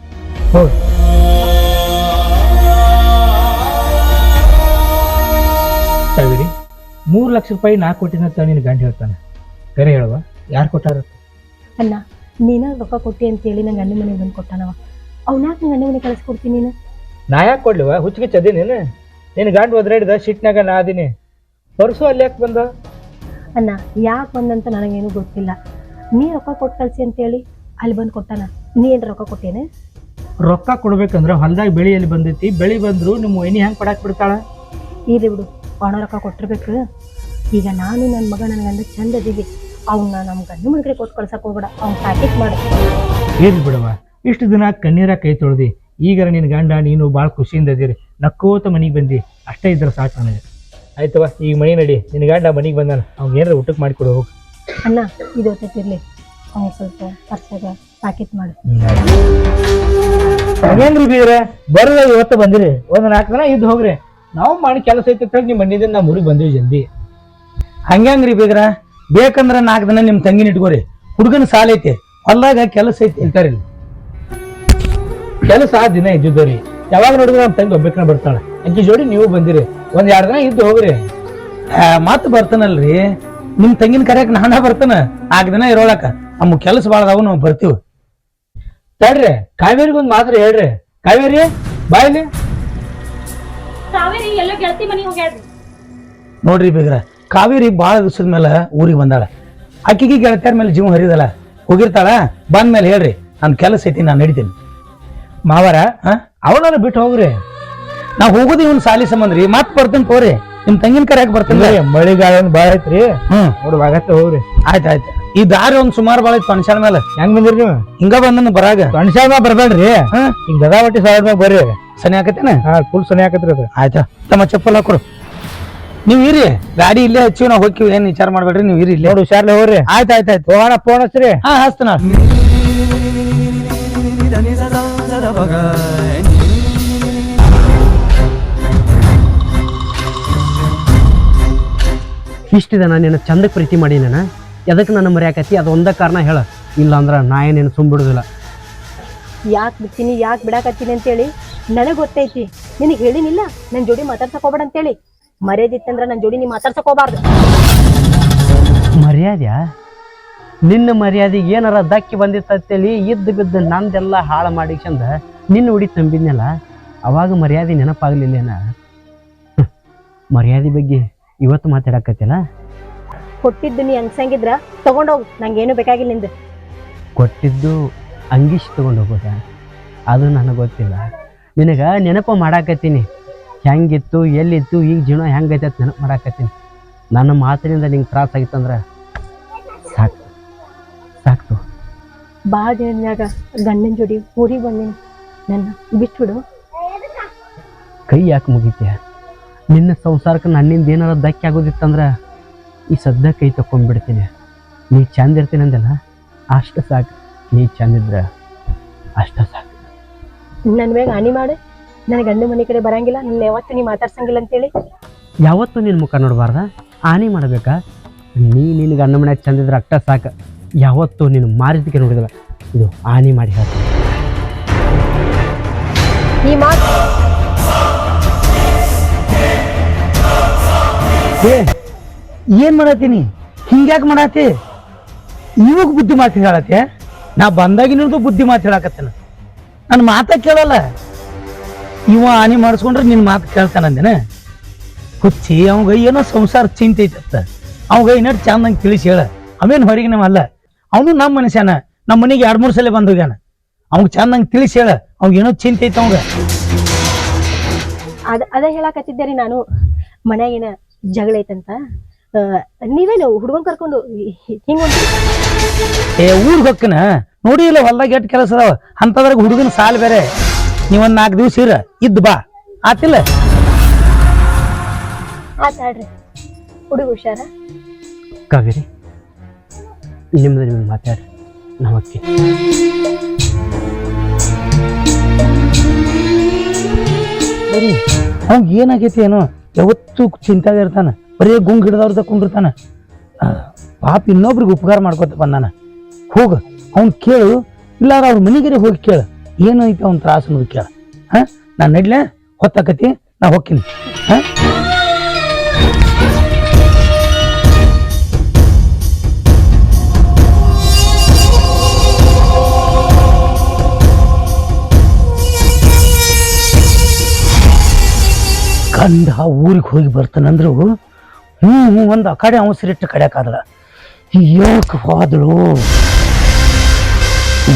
C: ಹೋಗಿ. ಕಾವೇರಿ 3 ಲಕ್ಷ ರೂಪಾಯಿ ನಾ ಕೊಟ್ಟಿನಂತ ನಿನ್ ಗಂಡ ಹೇಳ್ತಾನೆ, ಕರೆ ಹೇಳುವ ಯಾರು ಕೊಟ್ಟಾರ?
A: ಅಣ್ಣ ನೀನ ರೊಕ್ಕ ಕೊಟ್ಟಿ ಅಂತೇಳಿ ನಂಗೆ ಗಂಡ ಮನೆಗೆ ಬಂದು ಕೊಟ್ಟಾನವ. ಅವ್ನ್ಯಾಕೆ ನಂಗೆ ಗಂಡ ಮನೆಗೆ ಕಳಿಸ್ಕೊಡ್ತೀನಿ ನೀನು?
C: ನಾ ಯಾಕೆ ಕೊಡ್ಲಿವ? ಹುಚ್ಚಿಗೆ ಚದಿ ನೀನು. ನಿನ್ ಗಂಡ ಒದ್ರಾಡಿದ ಶಿಟ್ನಾಗ ನಾ ಅದೀನಿ. ಪರ್ಸು ಅಲ್ಲಿ ಯಾಕೆ ಬಂದ?
A: ಅಣ್ಣ ಯಾಕೆ ಬಂದಂತ ನನಗೇನು ಗೊತ್ತಿಲ್ಲ. ನೀ ರೊಕ್ಕ ಕೊಟ್ಟು ಕಳಿಸಿ ಅಂತೇಳಿ ಅಲ್ಲಿ ಬಂದು ಕೊಟ್ಟಾನ. ನೀ ಏನು ರೊಕ್ಕ ಕೊಟ್ಟೇನೆ?
C: ರೊಕ್ಕ ಕೊಡ್ಬೇಕಂದ್ರ ಹೊಲ್ದಾಗ ಬೆಳಿ ಎಲ್ಲಿ ಬಂದೈತಿ, ಬೆಳಿ ಬಂದ್ರು ನಿಮ್ಮ ವೈನಿ ಹೆಂಗ್ ಕೊಡಾಕ್ ಬಿಡ್ತಾಳ?
A: ಇರ್ಲಿ ಬಿಡು, ಅವನ ರೊಕ್ಕ ಕೊಟ್ಟಿರ್ಬೇಕು. ಈಗ ನಾನು ನನ್ನ ಮಗ ನನ್ನ ಗಂಡ ಚಂದ ಅದೀವಿ. ಅವನ್ನ ನಮ್ಮ ಗಂಡು ಮನೆಗೆ ಕೊಟ್ಟು ಕಳ್ಸಕ್ಕೆ ಹೋಗ್ಬೇಡ, ಅವ್ನು ಪ್ಯಾಕೆಟ್ ಮಾಡಿ.
C: ಏನ್ ಬಿಡವ, ಇಷ್ಟು ದಿನ ಕಣ್ಣೀರ ಕೈ ತೊಳ್ದಿ, ಈಗ ನಿನ್ ಗಂಡ ನೀನು ಭಾಳ ಖುಷಿಯಿಂದ ಅದೀರಿ, ನಕ್ಕೋತ ಮನೆಗೆ ಬಂದಿ. ಅಷ್ಟೇ ಇದ್ರೆ ಸಾಕು ನನಗೆ. ಆಯ್ತವ, ಈಗ ಮನೆ ನಡಿ. ನಿನ್ ಗಂಡ ಮನೆಗೆ ಬಂದಾನ, ಅವ್ನಿಗೆ ಏನಾರ ಊಟಕ್ಕೆ ಮಾಡಿಕೊಡು ಹೋಗಿ.
A: ಅಣ್ಣ ಇದು ಹೊತ್ತಿರ್ಲಿ, ಅವ್ನು ಸ್ವಲ್ಪ ಪರ್ಸಾಗ ಪ್ಯಾಕೆಟ್ ಮಾಡಿ.
C: ಹಂಗೇನ್ರಿ ಬೀಗ್ರೆ, ಬರೋದ ಇವತ್ತು ಬಂದಿರಿ, ಒಂದು 4 ದಿನ ಇದ್ದು ಹೋಗ್ರಿ. ನಾವು ಮಾಡಿ ಕೆಲಸ ಐತೆ ನಿಮ್ಮ ಮನೆಯಿಂದ ನಾವು ಊರಿಗೆ ಬಂದೀವಿ ಜಲ್ದಿ. ಹಂಗ್ಯಾಂಗ್ರಿ ಬೀಗ್ರ, ಬೇಕಂದ್ರ 4 ದಿನ ನಿಮ್ಮ ತಂಗಿನ ಇಟ್ಕೋರಿ. ಹುಡುಗನ ಸಾಲ ಐತಿ, ಹೊಲ್ದಾಗ ಕೆಲಸ ಐತಿ ಅಂತಾರಿ. ಕೆಲಸ ದಿನ ಇದ್ದಿದ್ದರಿ, ಯಾವಾಗ ನೋಡಿದ್ರೆ ನಮ್ಮ ತಂಗಿ ಒಬ್ಬಕನ ಬರ್ತಾಳೆ. ಅಂಕಿ ಜೋಡಿ ನೀವು ಬಂದಿರಿ, 1-2 ದಿನ ಇದ್ದು ಹೋಗ್ರಿ. ಮತ್ ಬರ್ತಾನಲ್ರಿ, ನಿಮ್ ತಂಗಿನ ಕರೆಯಕ್ ನಾನ ಬರ್ತಾನ. 4 ದಿನ ಇರೋಳಕ ನಮ್ಮ ಕೆಲಸ ಭಾಳ ಅದಾವ, ನಾವು ಬರ್ತೀವಿ. ತಡ್ರಿ, ಕಾವೇರಿಗೊಂದು ಮಾತ್ರ ಹೇಳ್ರಿ. ಕಾವೇರಿ ಬಾಯ್ಲಿ.
A: ಕಾವೇರಿ ಎಲ್ಲ ಗೆಳತಿ ಮನೆಗೆ ಹೋಗ್ಯಾಡ್ರಿ.
C: ನೋಡ್ರಿ ಬೀಗ್ರ, ಕಾವೇರಿ ಭಾಳ ದಿವಸದ ಮೇಲೆ ಊರಿಗೆ ಬಂದಾಳ. ಅಕ್ಕಿಗೆ ಗೆಳತಿಯರ ಮೇಲೆ ಜೀವ ಹರಿದಲ್ಲ, ಹೋಗಿರ್ತಾಳ. ಬಂದ್ಮೇಲೆ ಹೇಳ್ರಿ, ನನ್ನ ಕೆಲಸ ಐತಿ, ನಾನು ನಡಿತೀನಿ. ಮಾವರ ಅವನಾರ ಬಿಟ್ಟು ಹೋಗ್ರಿ. ನಾ ಹೋಗೋದು ಇವನ್ ಸಾಲಿ ಸಂಬಂಧ ರೀ. ಮತ್ ಬರ್ತೇನೆ ತೋರಿ, ನಿಮ್ ತಂಗಿನ ಕರೆಯಾಕ ಬರ್ತೇನೆ. ಮಳಿಗಾಲ ಬಾಳ ಐತ್ರಿ, ನೋಡ್ರಿ ಆಗತ್ತೆ ಹೋಗ್ರಿ. ಆಯ್ತಾಯ್ತು. ಈ ದಾರಿ ಒಂದ್ ಸುಮಾರು ಬಾಳ ಐತಿ. ಪಣಶಾಲ ಮೇಲೆ ಹೆಂಗ್ ಬಂದಿರಿ ನೀವು? ಹಿಂಗ ಬಂದನ್ ಬರಾಗ. ಪಣಶಾಲ ಮ್ಯಾಗ ಬರ್ಬೇಡ್ರಿ, ಹಿಂಗ ಗದಾವಟಿ ಸಾಲ ಮ್ಯಾಗ ಬರ್ರಿ. ಸನಿ ಆಕತ್ತೇನ? ಫುಲ್ ಸನಿ ಆಕತ್ರಿ ಅದು. ಆಯ್ತಾ, ತಮ್ಮ ಚಪ್ಪಲ್ ಹಾಕೋರು. ನೀವ್ ಇರಿ, ಗಾಡಿ ಇಲ್ಲೇ ಹಚ್ಚಿವಿ, ನಾವು ಹೋಗ್ತೀವಿ. ಏನ್ ವಿಚಾರ ಮಾಡ್ಬೇಡ್ರಿ, ನೀವು ಇರಿ ಇಲ್ಲೇ. ನೋಡಿ ಹುಷಾರ್ಲೆ ಹೋಗ್ರಿ. ಆಯ್ತಾಯ್ತು, ಹೋಗೋಣ. ಫೋನ್ ಹಚ್ಚ್ರಿ. ಹಚ್ತನ.
B: ಇಷ್ಟಿದ ನಾನು ನಿನ್ನ ಚಂದಕ್ಕೆ ಪ್ರೀತಿ ಮಾಡಿ ನಾನು ಎದಕ್ಕೆ ನನ್ನ ಮರ್ಯಾಕತ್ತಿ? ಅದು ಒಂದ ಕಾರಣ ಹೇಳ, ಇಲ್ಲ ಅಂದ್ರೆ ನಾ ಏನೇನು ಸುಮ್ಬಿಡುದಿಲ್ಲ.
A: ಯಾಕೆ ಬಿಡ್ತೀನಿ, ಯಾಕೆ ಬಿಡಾಕತ್ತೀನಿ ಅಂತೇಳಿ ನನಗೆ ಗೊತ್ತೈತಿ. ನಿನಗೆ ಹೇಳಿನಿಲ್ಲ ನನ್ನ ಜೋಡಿ ಮಾತಾಡ್ಸಕ್ ಹೋಗ್ಬೇಡ ಅಂತೇಳಿ. ಮರ್ಯಾದಿತ್ತಂದ್ರೆ ನನ್ನ ಜೋಡಿ ನೀ ಮಾತಾಡ್ಸಕ್ ಹೋಗ್ಬಾರ್ದು.
B: ಮರ್ಯಾದೆ? ನಿನ್ನ ಮರ್ಯಾದೆಗೆ ಏನಾರ ದಕ್ಕಿ ಬಂದಿತ್ತಂತೇಳಿ ಇದ್ದು ಬಿದ್ದು ನಂದೆಲ್ಲ ಹಾಳು ಮಾಡಿ ಚಂದ ನಿನ್ನ ಉಡಿ ತಂಬಿದ್ನಲ್ಲ, ಅವಾಗ ಮರ್ಯಾದೆ ನೆನಪಾಗ್ಲಿಲ್ಲೇನ? ಮರ್ಯಾದೆ ಬಗ್ಗೆ ಇವತ್ತು ಮಾತಾಡಕತ್ತಿಲ್ಲ.
A: ಕೊಟ್ಟಿದ್ದು ನೀ ಅನ್ಸಂಗಿದ್ರ ತಗೊಂಡೋಗು, ನಂಗೇನು ಬೇಕಾಗಿಲ್ಲ ನಿಂದು.
B: ಕೊಟ್ಟಿದ್ದು ಅಂಗಿಶ್ ತಗೊಂಡು ಹೋಗೋದ? ಅದು ನನಗೆ ಗೊತ್ತಿಲ್ಲ. ನಿನಗೆ ನೆನಪು ಮಾಡಾಕತ್ತೀನಿ, ಹೆಂಗಿತ್ತು ಎಲ್ಲಿತ್ತು ಈಗ ಜೀವನ ಹೆಂಗೈತೆ ಅಂತ ನೆನಪು ಮಾಡಾಕತ್ತೀನಿ. ನನ್ನ ಮಾತಿನಿಂದ ನಿಂಗೆ ತ್ರಾಸ ಆಗಿತ್ತಂದ್ರೆ ಸಾಕು ಸಾಕ್ತು.
A: ಭಾಳ ದಿನದಾಗ ಗಂಡನ ಜೋಡಿ ಊರಿಗೆ ಬಂದೀನಿ, ನನ್ನ ಬಿಟ್ಬಿಡು.
B: ಕೈ ಯಾಕೆ ಮುಗಿತೀಯ? ನಿನ್ನ ಸಂಸಾರಕ್ಕೆ ನನ್ನಿಂದ ಏನಾರ ಧಕ್ಕೆ ಆಗೋದಿತ್ತಂದ್ರೆ ಈ ಸದ್ಯ ಕೈ ತಕೊಂಡ್ಬಿಡ್ತೀನಿ. ನೀ ಚಂದ ಇರ್ತೀನಿ ಅಂದಲ್ಲ, ಅಷ್ಟು ಸಾಕು. ನೀ ಚಂದಿದ್ರೆ ಅಷ್ಟ ಸಾಕು.
A: ನನ್ನ ಮ್ಯಾಗ ಹಾನಿ ಮಾಡು, ನನ್ನ ಗಂಡ ಮನೆ ಕಡೆ ಬರಂಗಿಲ್ಲ, ನನ್ನ ಯಾವತ್ತು ನೀ ಮಾತಾಡ್ಸಂಗಿಲ್ಲ ಅಂತೇಳಿ.
B: ಯಾವತ್ತೂ ನಿನ್ನ ಮುಖ ನೋಡಬಾರ್ದ? ಹಾನಿ ಮಾಡಬೇಕಾ? ನಿನ್ನ ಗಂಡ ಮನ್ಯಾಗ ಚಂದಿದ್ರೆ ಅಷ್ಟ ಸಾಕು. ಯಾವತ್ತೂ ನೀನು ಮಾರಿದಕ್ಕೆ ನೋಡಿದಿಲ್ಲ. ಇದು ಹಾನಿ ಮಾಡಿ ಹೇಳ್ತೀನಿ.
A: ಈ ಮಾತು
C: ಏನ್ ಮಾಡತ್ತೀನಿ? ಹಿಂಗ್ಯಾಕೆ ಮಾಡತ್ತಿ? ಇವಾಗ ಬುದ್ಧಿ ಮಾತು ಹೇಳತ್ತೆ? ನಾ ಬಂದಾಗಿನೂ ಬುದ್ಧಿ ಮಾತು ಹೇಳಕತ್ತೇನ? ನನ್ನ ಮಾತ ಕೇಳಲ್ಲ. ಇವ ಹಾನಿ ಮಾಡಿಸ್ಕೊಂಡ್ರೆ ನಿನ್ನ ಮಾತು ಕೇಳ್ತಾನಂದೇನ? ಹುಚ್ಚಿ, ಅವಂಗ ಏನೋ ಸಂಸಾರ ಚಿಂತೆ ಐತತ್ತ. ಅವಂಗ ಇನ್ನಷ್ಟು ಚಂದಂಗೆ ತಿಳಿಸಿ ಹೇಳ. ಅವೇನು ಹೊರಗೆ ನಾವಲ್ಲ, ಅವನು ನಮ್ಮ ಮನುಷ್ಯನ. ನಮ್ಮ ಮನೆಗೆ 2-3 ಸಲ ಬಂದು ಹೋಗ್ಯಾನ. ಅವಂಗ ಚಂದಂಗೆ ತಿಳಿಸಿ ಹೇಳ, ಅವಂಗ ಏನೋ ಚಿಂತೆ ಐತ ಅವಂಗ.
A: ಅದ ಹೇಳಾಕತ್ತಿದ್ದೆ ರೀ ನಾನು. ಮನ್ಯಾಗೇನ ಜಗಳ ಐತಂತ. ನೀವೇನು ಹುಡುಗನ್ ಕರ್ಕೊಂಡು ಹಿಂಗ
C: ಊರ್ಗ್ ಹೊಕ್ಕನ ನೋಡಿ ಇಲ್ಲ, ಹೊಲ್ದಾಗ ಎಷ್ಟು ಕೆಲಸ ಅದಾವ. ಅಂತದ್ರಾಗ ಹುಡುಗನ ಸಾಲ ಬೇರೆ. ನೀವೊಂದ್ 4 ದಿವಸ ಇರ ಇದ್ದು ಬಾ, ಆತಿಲ್ಲ?
A: ಆತಾಡ್ರಿ, ಹುಡುಗ ಹುಷಾರ.
B: ಕಾವೇರಿ, ನಿಮ್ದು ನಿಮ್ಗೆ ಮಾತಾಡ್ರಿ, ನಾವಕ್ಕೆ
C: ಬರೀ ಅವಂಗ ಏನಾಗೈತಿ ಏನೋ, ಯಾವತ್ತು ಚಿಂತಾಗ ಇರ್ತಾನ. ಬರೀ ಗುಂಗ್ ಹಿಡ್ದವ್ರ ತಕೊಂಡಿರ್ತಾನ. ಪಾಪ ಇನ್ನೊಬ್ರಿಗೆ ಉಪಕಾರ ಮಾಡ್ಕೊತ ಬಂದಾನ. ಹೋಗ ಅವ್ನ್ ಕೇಳು, ಇಲ್ಲಾರ ಅವ್ರ ಮನೆಗೆರೆ ಹೋಗಿ ಕೇಳು, ಏನೈತಿ ಅವ್ನ ತ್ರಾಸ ಅನ್ನೋದು ಕೇಳ. ನಾನು ನಡ್ಲೆ, ಹೊತ್ತಾಕತಿ, ನಾ ಹೋಗ್ತೀನಿ. ಗಂಡ ಊರಿಗೆ ಹೋಗಿ ಬರ್ತಾನಂದ್ರು ಒಂದು ಆ ಕಡೆ ಅವಸರಿಟ್ಟು ಕಡೆಯಕ್ಕಾದಳ. ಯಾಕೆ ಹೋದಳು?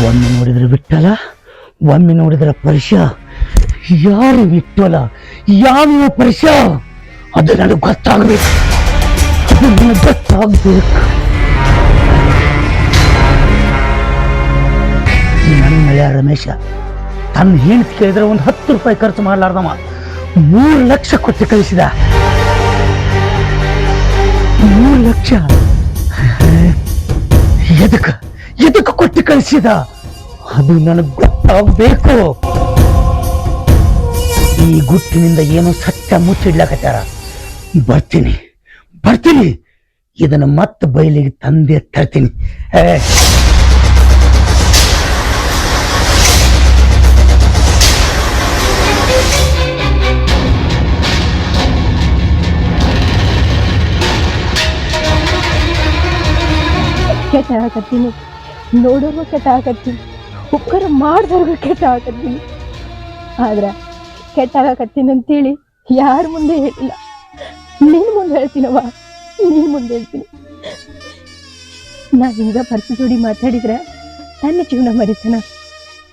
C: ಒಮ್ಮೆ ನೋಡಿದ್ರೆ ಬಿಟ್ಟಲ್ಲ, ಒಮ್ಮೆ ನೋಡಿದ್ರೆ ಪರ್ಶ. ಯಾರು ಬಿಟ್ಟಲ್ಲ, ಯಾವ ಪರ್ಶ? ಅದು ನನಗೆ ಗೊತ್ತಾಗ್ಬೇಕು, ಅದು ನನಗೆ ಗೊತ್ತಾಗ್ಬೇಕು. ನನ್ನ ಮಳೆಯ ರಮೇಶ ತನ್ನ ಹೆಂಡತಿ ಕೇಳಿದ್ರೆ ಒಂದು 10 ರೂಪಾಯಿ ಖರ್ಚು ಮಾಡಲಾರ್ದವ 3 ಲಕ್ಷ ಕೊಟ್ಟು ಕಳಿಸಿದ. 3 ಲಕ್ಷ ಎದಕ್ಕೆ ಕೊಟ್ಟು ಕಳಿಸಿದ? ಅದು ನನಗೆ ಗೊತ್ತಾಗಬೇಕು. ಈ ಗುಟ್ಟಿನಿಂದ ಏನೋ ಸತ್ಯ ಮುಚ್ಚಿಡ್ಲಾಕತ್ತಾರ. ಬರ್ತೀನಿ ಇದನ್ನ ಮತ್ತೆ ಬಯಲಿಗೆ ತಂದೆ ತರ್ತೀನಿ.
A: ಕೆಟ್ಟ ಹಾಕತ್ತೀನಿ, ನೋಡೋರ್ಗು ಕೆಟ್ಟ ಹಾಕತ್ತೀನಿ, ಉಪಕಾರ ಮಾಡ್ದವ್ರಿಗೂ ಕೆಟ್ಟ ಹಾಕತ್ತೀನಿ. ಆದ್ರೆ ಕೆಟ್ಟ ಹಾಕತ್ತೀನಿ ಅಂತೇಳಿ ಯಾರ ಮುಂದೆ ಹೇಳಿಲ್ಲ. ನಿನ್ ಮುಂದೆ ಹೇಳ್ತೀನವ್ವ, ನಿನ್ ಮುಂದೆ ಹೇಳ್ತೀನಿ. ನಾ ಹಿಂಗ ಪರ್ಸು ಜೋಡಿ ಮಾತಾಡಿದ್ರೆ ನನ್ನ ಜೀವನ ಮರಿತಾನ,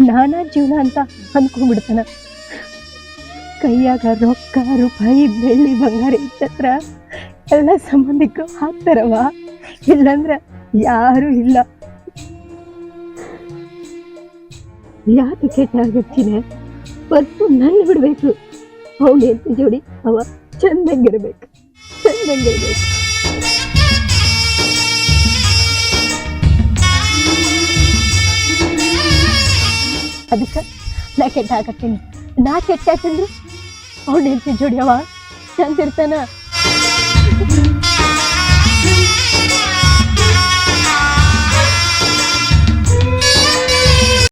A: ನಾನಾ ಜೀವನ ಅಂತ ಅಂದ್ಕೊಂಡ್ಬಿಡ್ತಾನ. ಕೈಯಾಗ ರೊಕ್ಕ ರೂಪಾಯಿ ಬೆಳ್ಳಿ ಬಂಗಾರ ಇತ್ತತ್ರ ಎಲ್ಲ ಸಂಬಂಧಿಕರು ಹಾಕ್ತಾರವ, ಇಲ್ಲಂದ್ರ ಯಾರು ಇಲ್ಲ. ಯಾಕೆ ಕೆಟ್ಟ ಆಗತ್ತೀನಿ? ಪರ್ಸು ನನ್ನ ಬಿಡ್ಬೇಕು, ಅವನ ಎಂತ ಜೋಡಿ ಅವ ಚಂದಂಗಿರ್ಬೇಕು. ಅದಕ್ಕೆ ನಾ ಕೆಟ್ಟ ಹಾಕತ್ತೀನಿ. ನಾ ಕೆಟ್ಟ ಹಾಕಂದ್ರೆ ಅವನ ಎಂತ ಜೋಡಿ ಅವ ಚಂದ ಇರ್ತಾನ.